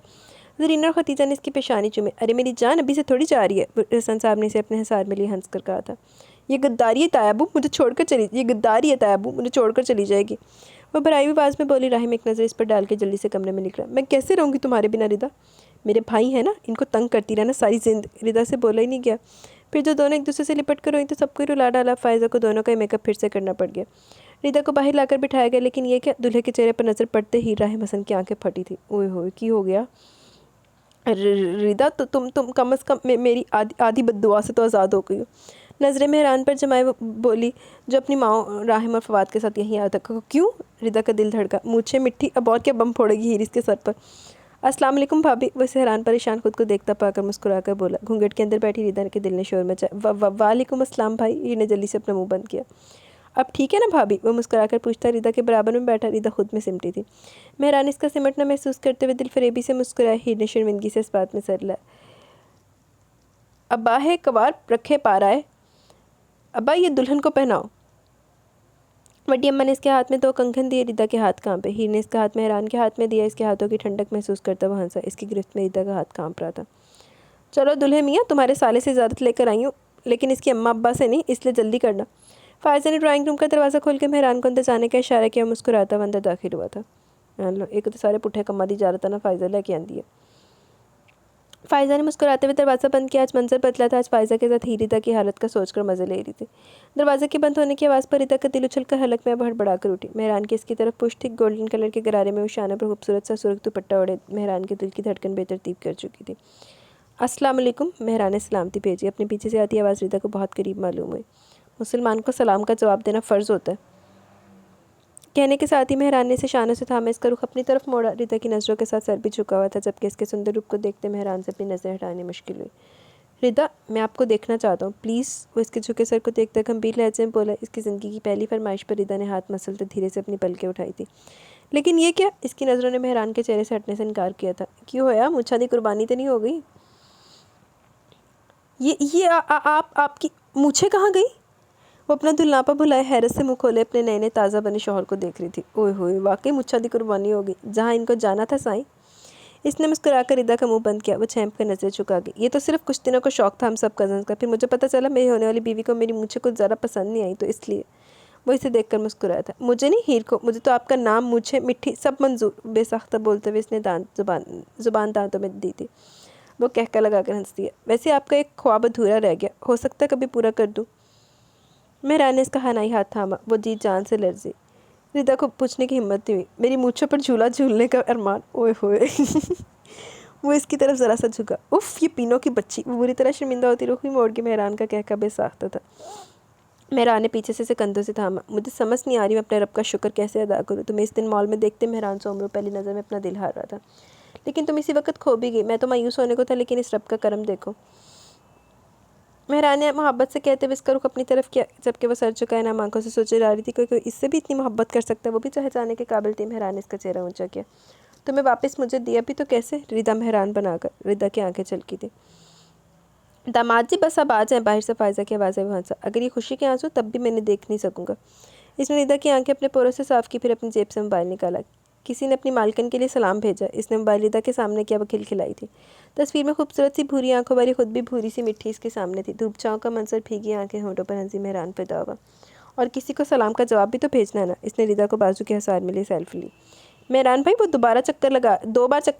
जरीना और खतीजा ने इसकी पेशानी चूमे। अरे मेरी जान अभी से थोड़ी जा रही है, हसन साहब ने इसे अपने हिसार में लिए हंस कर कहा था। ये गद्दारी है तायाबू, मुझे छोड़कर चली जाएगी। वो भराई हुई आवाज़ में बोली। राहिम एक नज़र इस पर डाल के जल्दी से कमरे में निकला। मैं कैसे रहूँगी तुम्हारे बिना रिदा? मेरे भाई है ना, इनको तंग करती रहना सारी जिंदगी। रिदा से बोला ही नहीं गया। फिर जो दोनों एक दूसरे से लिपट कर रोई तो सबको रुला डाला। फ़ायज़ा को दोनों का मेकअप फिर से करना पड़ गया। रिदा को बाहर लाकर बिठाया गया, लेकिन ये क्या, दूल्हे के चेहरे पर नज़र पड़ते ही राहिम हसन की आंखें फटी थी। ओए होए, की हो गया? रिदा, तो तुम कम अज़ कम मेरी आधी बद्दुआ से तो आज़ाद हो गई हो। नज़रें मेहरान पर जमाए वो बोली, जो अपनी माँ राहिम और फवाद के साथ यहीं आया था। क्यों? रिदा का दिल धड़का। मूछे मिट्टी, अब और क्या बम फोड़ेगी हीर इसके सर पर। अस्सलाम वालेकुम भाभी, वो हैरान परेशान खुद को देखता पाकर मुस्कुराकर बोला। घूंघट के अंदर बैठी रिदा के दिल ने शोर मचाया। वालेकुम अस्सलाम भाई। हीर ने जल्दी से अपना मुंह बंद किया। अब ठीक है ना भाभी? वो मुस्कुराकर पूछता। रिदा के बराबर में बैठा रिदा खुद में सिमटी थी। मेहरान इसका सिमटना महसूस करते हुए दिल फरेबी से मुस्कुराया। हीर ने शर्मिंदगी से इस बात में सर लाया। अब्बा है कवार रखे पा रहा है, अब्बा ये दुल्हन को पहनाओ। बड़ी अम्मा ने इसके हाथ में 2 कंगन दिए। रिदा के हाथ कांपे। हीर ने इसका हाथ मेहरान के हाथ में दिया। इसके हाथों की ठंडक महसूस करता हुआ हंसा। इसकी गिरफ्त में रिदा का हाथ कांप रहा था। चलो दुल्हे मियाँ, तुम्हारे साले से इजाज़त लेकर आई हूँ, लेकिन इसकी अम्मा अब्बा से नहीं, इसलिए जल्दी करना। फ़ायज़ा ने ड्राइंग रूम का दरवाज़ा खोल के मेहरान को अंदर जाने का इशारा किया। मुस्कुराता हुआ अंदर दाखिल हुआ था। लो, एक तो सारे पुट्ठे कम्मा दी जा रहा था ना, फ़ायज़ा लेके आंदी है। फ़ायज़ा ने मुस्कुराते हुए दरवाज़ा बंद किया। आज मंजर बदला था। आज फ़ायज़ा के साथ ही रिदा की हालत का सोचकर मज़े ले रही थी। दरवाजे के बंद होने की आवाज़ पर रिदा का दिल उछल कर हलक में भड़बड़ा कर उठी। मेहरान की इसकी तरफ पुश थी। गोल्डन कलर के गरारे में शाने पर खूबसूरत सा सुर्ख दुपट्टा ओढ़े मेहरान के दिल की धड़कन बेतरतीब कर चुकी थी। अस्सलाम वालेकुम। मेहरान ने सलामती भेजी। अपने पीछे से आती आवाज़ रिदा को बहुत करीब मालूम हुई। मुसलमान को सलाम का जवाब देना फ़र्ज़ होता है। कहने के साथ ही मेहरान ने इसे शानों से थामा। इसका रुख अपनी तरफ मोड़ा। रिदा की नज़रों के साथ सर भी झुका हुआ था, जबकि इसके सुंदर रूप को देखते मेहरान से अपनी नज़रें हटानी मुश्किल हुई। रिदा, मैं आपको देखना चाहता हूँ प्लीज़। वो इसके झुके सर को देखते गंभीर लहजे में बोला। इसकी ज़िंदगी की पहली फरमाइश पर रिदा ने हाथ मसलते धीरे से अपनी पलकें उठाई थी। लेकिन ये क्या? इसकी नज़रों ने मेहरान के चेहरे से हटने से इनकार किया था। क्यों होया? मुच्छा दी कुर्बानी तो नहीं हो गई? ये आपकी मूछें कहाँ गई? वो अपना दुल्लापा भुलाए हैरत से मुँह खोले अपने नए नए ताज़ा बने शौहर को देख रही थी। ओए होए, वाकई मुच्छा दी कुर्बानी होगी। जहाँ इनको जाना था साईं। इसने मुस्कुराकर रिदा का मुंह बंद किया। वो छेंप कर नजरें झुका गई। ये तो सिर्फ कुछ दिनों का शौक था हम सब कजन्स का, फिर मुझे पता चला मेरी होने वाली बीवी को मेरी मूछें कुछ ज़्यादा पसंद नहीं आई, तो इसलिए। वो इसे देखकर मुस्कुराया था। मुझे नहीं, हीर को। मुझे तो आपका नाम, मूछें, मिट्टी सब मंजूर, बेसाख्ता बोलते हुए इसने जुबान दांतों में दी थी। वो कहका लगाकर हंस दिया। वैसे आपका एक ख्वाब अधूरा रह गया, हो सकता है कभी पूरा कर दूँ। मेहरान ने इसका हनाई हाथ थामा। वो जी जान से लर्जी। रिदा को पूछने की हिम्मत नहीं हुई। मेरी मूछों पर झूला झूलने का अरमान, ओए होए। वो इसकी तरफ ज़रा सा झुका। उफ, ये पीनो की बच्ची। वो बुरी तरह शर्मिंदा होती रुख हुई मोड़ के मेहरान का कहका बेसाख्ता था। मेहरान ने पीछे से कंधों से थामा। मुझे समझ नहीं आ रही मैं अपने रब का शुक्र कैसे अदा करूँ। तुम्हें इस दिन मॉल में देखते मेहरान से उम्र पहली नज़र में अपना दिल हार रहा था, लेकिन तुम इसी वक्त खो भी गई। मैं तो मायूस होने को था, लेकिन इस रब का करम देखो। मेहरान ने मोहब्बत से कहते हुए इसका रुख अपनी तरफ किया, जबकि वो सर झुकाए नाम आंखों से सोचे जा रही थी कोई इससे भी इतनी मोहब्बत कर सकता है, वो भी चाहे जाने के काबिल थी। मेहरान ने इसका चेहरा ऊंचा किया। तुम्हें वापस मुझे दिया भी तो कैसे? रिदा मेहरान बनाकर। रिदा की आंखें चलकी थी। दामाद जी बस अब आ जाएं। बाहर से फायजा की आवाज़ है। वहाँ से अगर ये खुशी के आंसू तब भी मैंने देख नहीं सकूँगा। इसने रिदा की आंखें अपने पोरों से साफ की, फिर अपनी जेब से मोबाइल निकाला। किसी ने अपनी मालकन के लिए सलाम भेजा। इसने मोबाइल रिदा के सामने किया। वो खिलखिलाई थी। तस्वीर में खूबसूरत सी भूरी आंखों वाली, खुद भी भूरी सी मिट्टी इसके सामने थी। धूप छाँव का मंजर, भीगी आंखें, होंठों पर हंसी। मेहरान पैदा हुआ। और किसी को सलाम का जवाब भी तो भेजना है ना। इसने रिदा को बाजू के हसार में ले सेल्फी ली। मेहरान भाई वो 2 बार चक्कर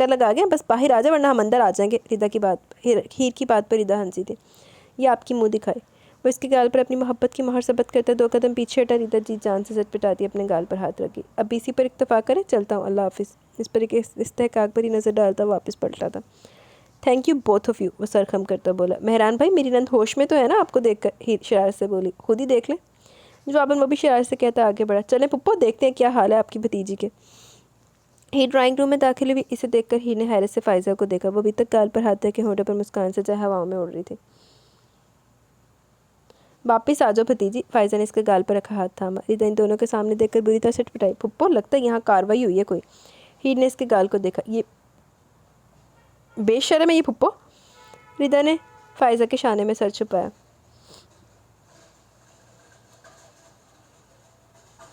लगा गए, बस बाहर आ जाए वरना हम अंदर आ जाएंगे। रिदा की बात, हीर की बात पर रिदा हंसी थी। ये आपकी मुँह दिखाए। वो इसके गाल पर अपनी मोहब्बत की मोहर सबत करता 2 कदम पीछे हटा। रिदा जी जान से झटपटाती अपने गाल पर हाथ रखी। अब इसी पर इत्तफा करें, चलता हूँ, अल्लाह हाफिज़। इस पर एक इस्तेहकाक भरी नज़र डालता वापस पलटा था। Thank you both of you, वो सरखम करता बोला। मेहरान भाई मेरी नंद होश में तो है ना आपको देखकर? हीर शरारत से बोली। खुद ही देख लें। जवाबन वो भी शरारत से कहता आगे बढ़ा। चलें पुप्पो, देखते हैं क्या हाल है आपकी भतीजी के। हीर ड्राइंग रूम में दाखिल हुई। इसे देखकर हीर ने हैरत से फायजा को देखा। वो अभी तक गाल पर हाथ रखे होठों पर मुस्कान से चाहे हवाओं में उड़ रही थी। वापिस आ जाओ भतीजी। फायजा ने इसके गाल पर रखा हाथ थामा। रिदा इन दोनों के सामने देखकर बुरी तरह से छटपटाई। पुप्पो, लगता है यहाँ कार्रवाई हुई है कोई। हीर ने इसके गाल को देखा। ये बेशर्म है ये पुप्पो। रिदा ने फायजा के शाने में सर छुपाया।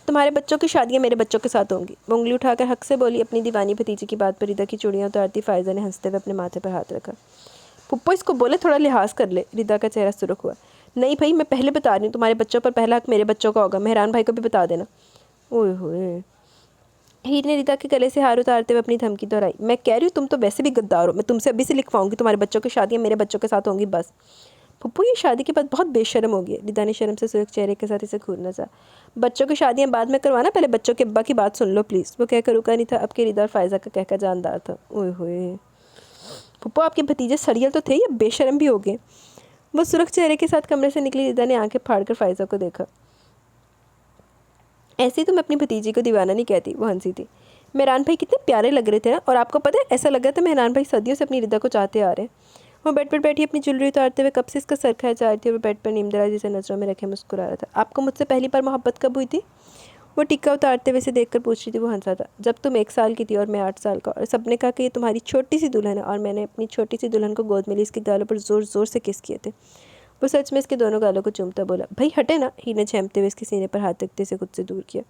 तुम्हारे बच्चों की शादियाँ मेरे बच्चों के साथ होंगी। वो उंगली उठाकर हक से बोली। अपनी दीवानी भतीजी की बात पर रिदा की चूड़ियाँ उतारती फायजा ने हंसते हुए अपने माथे पर हाथ रखा। पुप्पो इसको बोले थोड़ा लिहाज कर ले। रिदा का चेहरा सुर्ख हुआ। नहीं भाई, मैं पहले बता रही हूँ, तुम्हारे बच्चों पर पहला हक मेरे बच्चों का होगा। मेहरान भाई को भी बता देना। ओए होए। हीर ने रिदा के गले से हार उतारते हुए अपनी धमकी दोहराई। मैं कह रही हूँ तुम तो वैसे भी गद्दार हो। मैं तुमसे अभी से लिखवाऊंगी तुम्हारे बच्चों की शादियाँ मेरे बच्चों के साथ होंगी बस। पप्पू ये शादी के बाद बहुत बेशर्म हो गई। रिदा ने शर्म से सुर्ख चेहरे के साथ इसे घूरना चाहा। बच्चों की शादियाँ बाद में करवाना, पहले बच्चों के अब्बा की बात सुन लो प्लीज़। वो कहकर रुका नहीं था। अब के रिदा और फायजा का कहकर जानदार था। ओए होए। पप्पू आपके भतीजे सरियल तो थे या बेशर्म भी हो गए? वो सुर्ख चेहरे के साथ कमरे से निकली। रिदा ने आंखें फाड़कर फायजा को देखा। ऐसे ही तो मैं अपनी भतीजी को दीवाना नहीं कहती। वो हंसी थी। मेहरान भाई कितने प्यारे लग रहे थे ना। और आपको पता है, ऐसा लग रहा था मेहरान भाई सदियों से अपनी रिदा को चाहते आ रहे हैं। वो बेड पर बैठी अपनी ज्वेलरी उतारते हुए कब से इसका सर खाया जा रही थी। और बेड पर नीमदरा जिसे नज़रों में रखे मुस्कुरा रहा था। आपको मुझसे पहली बार मोहब्बत कब हुई थी? वो टिक्का उतारते हुए इसे देखकर पूछ रही थी। वो हंसा था। जब तुम 1 साल की थी और मैं 8 साल का, और सबने कहा कि ये तुम्हारी छोटी सी दुल्हन है, और मैंने अपनी छोटी सी दुल्हन को गोद में ली, इसके गालों पर ज़ोर ज़ोर से किस किए थे। वो सच में इसके दोनों गालों को चूमता बोला। भाई हटे ना। ही ने झेंपते हुए इसके सीने पर हाथ रखते से खुद से दूर किया।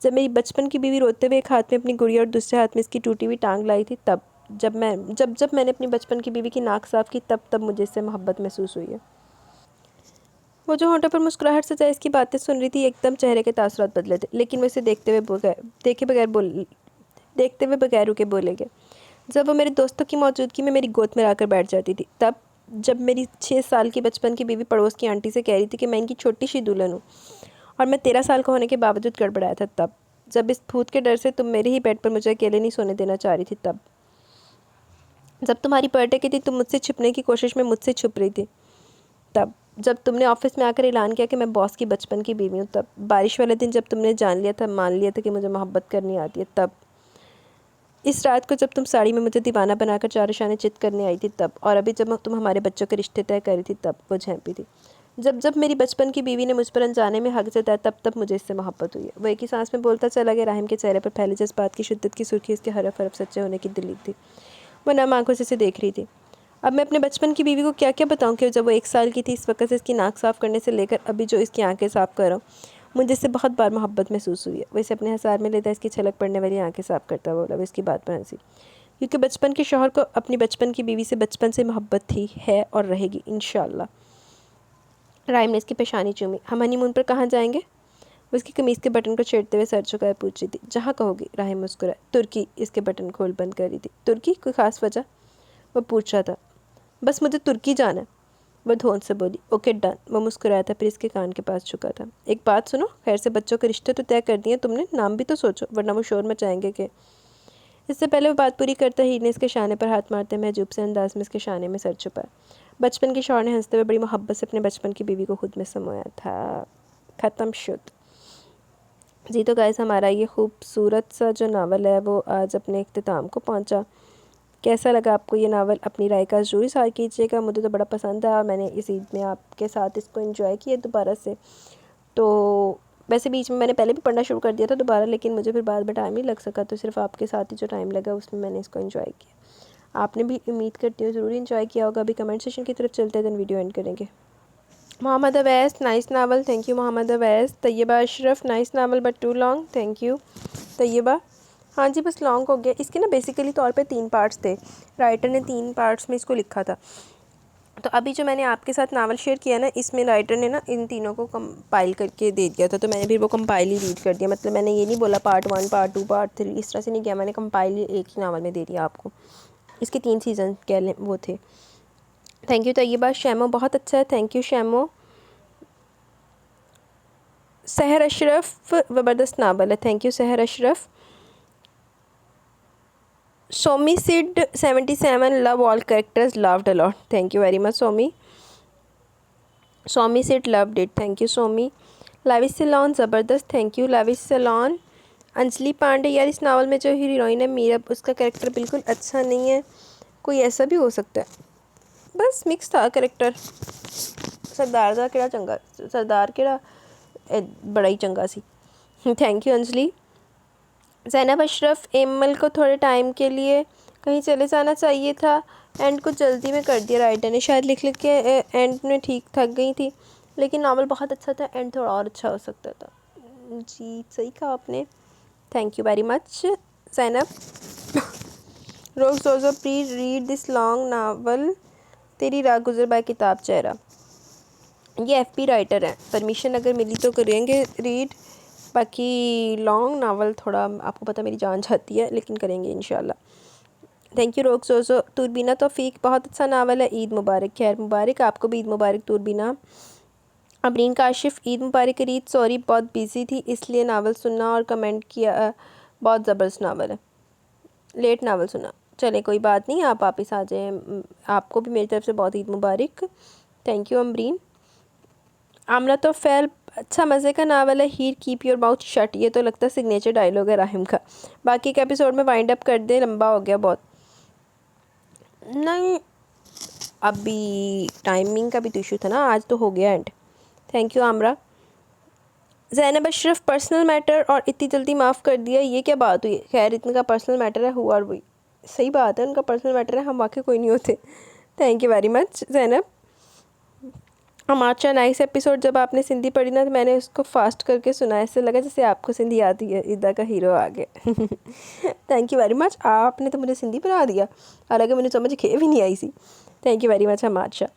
जब मेरी बचपन की बीवी रोते हुए एक हाथ में अपनी गुड़िया और दूसरे हाथ में इसकी टूटी हुई टांग लाई थी, तब जब मैंने अपनी बचपन की बीवी की नाक साफ की, तब मुझे इससे मोहब्बत महसूस हुई है। वो जो होंठों पर मुस्कुराहट से चाहे इसकी बातें सुन रही थी, एकदम चेहरे के तासुरात बदले थे। लेकिन वो इसे देखते हुए बगैर रुके बोले गए। जब वो मेरे दोस्तों की मौजूदगी में मेरी गोद में आकर बैठ जाती थी, तब जब मेरी 6 साल की बचपन की बीवी पड़ोस की आंटी से कह रही थी कि मैं इनकी छोटी सी दुल्हन हूँ, और मैं 13 साल का होने के बावजूद गड़बड़ाया था, तब जब इस भूत के डर से तुम मेरे ही बेड पर मुझे अकेले नहीं सोने देना चाह रही थी, तब जब तुम्हारी बर्थडे की थी तुम मुझसे छिपने की कोशिश में मुझसे छुप रही थी, तब जब तुमने ऑफिस में आकर ऐलान किया कि मैं बॉस की बचपन की बीवी हूँ, तब बारिश वाले दिन जब तुमने मान लिया था कि मुझे मोहब्बत करनी आती है, तब इस रात को जब तुम साड़ी में मुझे दीवाना बनाकर चारों शाने चित करने आई थी, तब और अभी जब तुम हमारे बच्चों के रिश्ते तय करी थी, तब वो झेंपी थी। जब मेरी बचपन की बीवी ने मुझ पर अनजाने में हक जताया, तब मुझे इससे मोहब्बत हुई है। वो एक ही सांस में बोलता चला गया। राहिम के चेहरे पर फैले जज्बात की शिद्दत की सुर्खी इसके हरफ हरफ सच्चे होने की दलील थी। वो नम आंखों से इसे देख रही थी। अब मैं अपने बचपन की बीवी को क्या क्या बताऊँ कि जब वो 1 साल की थी, इस वक्त से इसकी नाक साफ़ करने से लेकर अभी जो इसकी आंखें साफ़ कर रहा हूँ, मुझे इससे बहुत बार मोहब्बत महसूस हुई है। वो इसे अपने हसार में लेता इसकी छलक पड़ने वाली आंखें साफ़ करता बोला। वो इसकी बात पर हंसी। क्योंकि बचपन के शौहर को अपनी बचपन की बीवी से बचपन से मोहब्बत थी, है और रहेगी इंशाल्लाह। राइम ने इसकी पेशानी चूमी। हम हनीमून पर कहाँ जाएंगे? वो इसकी कमीज़ के बटन को छेड़ते हुए सर झुकाए पूछ रही थी। जहाँ कहोगी, राहिम मुस्कुराए। तुर्की इसके बटन खोल बंद कर रही थी। तुर्की? कोई ख़ास वजह? वो पूछ रहा था। बस मुझे तुर्की जाना है, वह धोन से बोली। Okay done. वो मुस्कुराया था, फिर इसके कान के पास झुका था। एक बात सुनो, खैर से बच्चों के रिश्ते तो तय कर दिए तुमने, नाम भी तो सोचो, वरना वो शोर मचाएंगे कि। इससे पहले वो बात पूरी करता ही ने इसके शाने पर हाथ मारते महजूब से अंदाज में इसके शाने में सर छुपाया। बचपन के शौहर ने हंसते हुए बड़ी मोहब्बत से अपने बचपन की बीवी को खुद में समोया था। ख़त्म शुद्ध। जी तो गाइस, हमारा ये खूबसूरत सा जो नावल है वो आज अपने इख्तिताम को पहुंचा। कैसा लगा आपको ये नावल? अपनी राय का ज़रूर इज़हार कीजिएगा। मुझे तो बड़ा पसंद आया, मैंने इस ईद में आपके साथ इसको एंजॉय किया दोबारा से। तो वैसे बीच में मैंने पहले भी पढ़ना शुरू कर दिया था दोबारा, लेकिन मुझे फिर बाद में टाइम नहीं लग सका, तो सिर्फ आपके साथ ही जो टाइम लगा उसमें मैंने इसको एंजॉय किया। आपने भी उम्मीद करती हूँ ज़रूर एंजॉय किया होगा। अभी कमेंट सेशन की तरफ चलते हैं, देन वीडियो एंड करेंगे। Mohammad Awais, nice novel, thank you Mohammad Awais. Tayyaba Ashraf, nice novel but too long, thank you Tayyaba. हाँ जी, बस लॉन्ग हो गया। इसके ना बेसिकली तौर पे 3 पार्ट्स थे, राइटर ने 3 पार्ट्स में इसको लिखा था। तो अभी जो मैंने आपके साथ नावल शेयर किया ना, इसमें राइटर ने ना इन तीनों को कंपाइल करके दे दिया था, तो मैंने फिर वो कंपाइल ही रीड कर दिया। मतलब मैंने ये नहीं बोला पार्ट 1 पार्ट 2 पार्ट 3, इस तरह से नहीं किया, मैंने कंपाइल एक ही नावल में दे दिया आपको। इसके 3 सीज़न कह लें वो थे। Thank you Taiba. शैमो बहुत अच्छा है, थैंक यू शैमो। सहर अशरफ, ज़बरदस्त नावल है, thank you Sahar Ashraf. Somi Sid 77, love all characters, loved a lot, thank you very much Somi. Somi Sid loved it, thank you Somi. Lavish salon, ज़बरदस्त, thank you lavish salon. Anjali Pandey, यार इस नावल में जो हीरोइन है मीरा, उसका कैरेक्टर बिल्कुल अच्छा नहीं है। कोई ऐसा भी हो सकता है, बस मिक्स था कैरेक्टर। सरदार दा केड़ा चंगा, सरदार केड़ा बड़ा ही चंगा सी। Thank you Anjali. ज़ैनब अशरफ, एमल को थोड़े टाइम के लिए कहीं चले जाना चाहिए था, एंड को जल्दी में कर दिया राइटर ने, शायद लिख लिख के एंड में ठीक थक गई थी, लेकिन नावल बहुत अच्छा था, एंड थोड़ा और अच्छा हो सकता था। जी सही कहा आपने, thank you very much Zainab. Rose also please read this long novel, तेरी राह गुजर बाय किताब चेहरा। ये एफपी राइटर है, परमिशन अगर मिली तो करेंगे रीड। बाकी लॉन्ग नावल थोड़ा आपको पता मेरी जान जाती है, लेकिन करेंगे इंशाल्लाह। थैंक यू रोक सोजो। तुरबीना तौफीक, बहुत अच्छा नावल है, ईद मुबारक। खैर मुबारक, आपको भी ईद मुबारक तुरबीना। अबरीन काशिफ, ईद मुबारक रीद। सॉरी बहुत बिजी थी इसलिए नावल सुनना और कमेंट किया, बहुत ज़बरदस्त नावल है, लेट नावल सुना। चले कोई बात नहीं, आप वापस आ जाएँ। आपको भी मेरी तरफ से बहुत ईद मुबारक, थैंक यू अमरीन। आमना तो फैल, अच्छा मज़े का नावल है। हीर कीप योर माउथ शट, ये तो लगता है सिग्नेचर डायलॉग है राहिम का। बाकी के एपिसोड में वाइंड अप कर दे, लंबा हो गया बहुत। नहीं, अभी टाइमिंग का भी तो इशू था ना, आज तो हो गया एंड। थैंक यू आमरा। ज़ैनब अशरफ, पर्सनल मैटर और इतनी जल्दी माफ़ कर दिया, ये क्या बात हुई? खैर इतना का पर्सनल मैटर है, हुआ और वही सही बात है, उनका पर्सनल मैटर है, हम वाकई कोई नहीं होते। Thank you very much Zainab. हमारा नाइस एपिसोड, जब आपने सिंधी पढ़ी ना तो मैंने उसको फास्ट करके सुना, ऐसे लगा जैसे आपको सिंधी आती है, इदा का हीरो आ गया। थैंक यू वेरी मच, आपने तो मुझे सिंधी पढ़ा दिया, हालांकि मुझे समझ के भी नहीं आई सी। थैंक यू वेरी मच हमारा।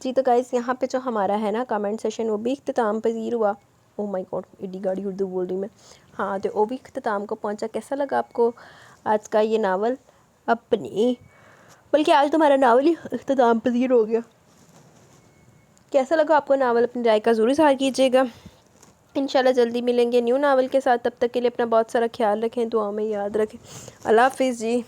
जी तो गाइस, यहाँ पे जो हमारा है ना कमेंट सेशन, वो भी इख्तिताम पजीर हुआ। ओह माय गॉड, एडी गाड़ी उर्दू बोल रही मैं। हाँ, तो वो भी इख्तिताम को पहुँचा। कैसा लगा आपको आज का ये नावल? अपनी, बल्कि आज तुम्हारा नावल ही इख्तिताम पजीर हो गया। कैसा लगा आपको नावल? अपनी राय का ज़रूर इज़हार कीजिएगा। इंशाल्लाह जल्दी मिलेंगे न्यू नावल के साथ, तब तक के लिए अपना बहुत सारा ख्याल रखें, दुआ में याद रखें। अल्लाह हाफिज़ जी।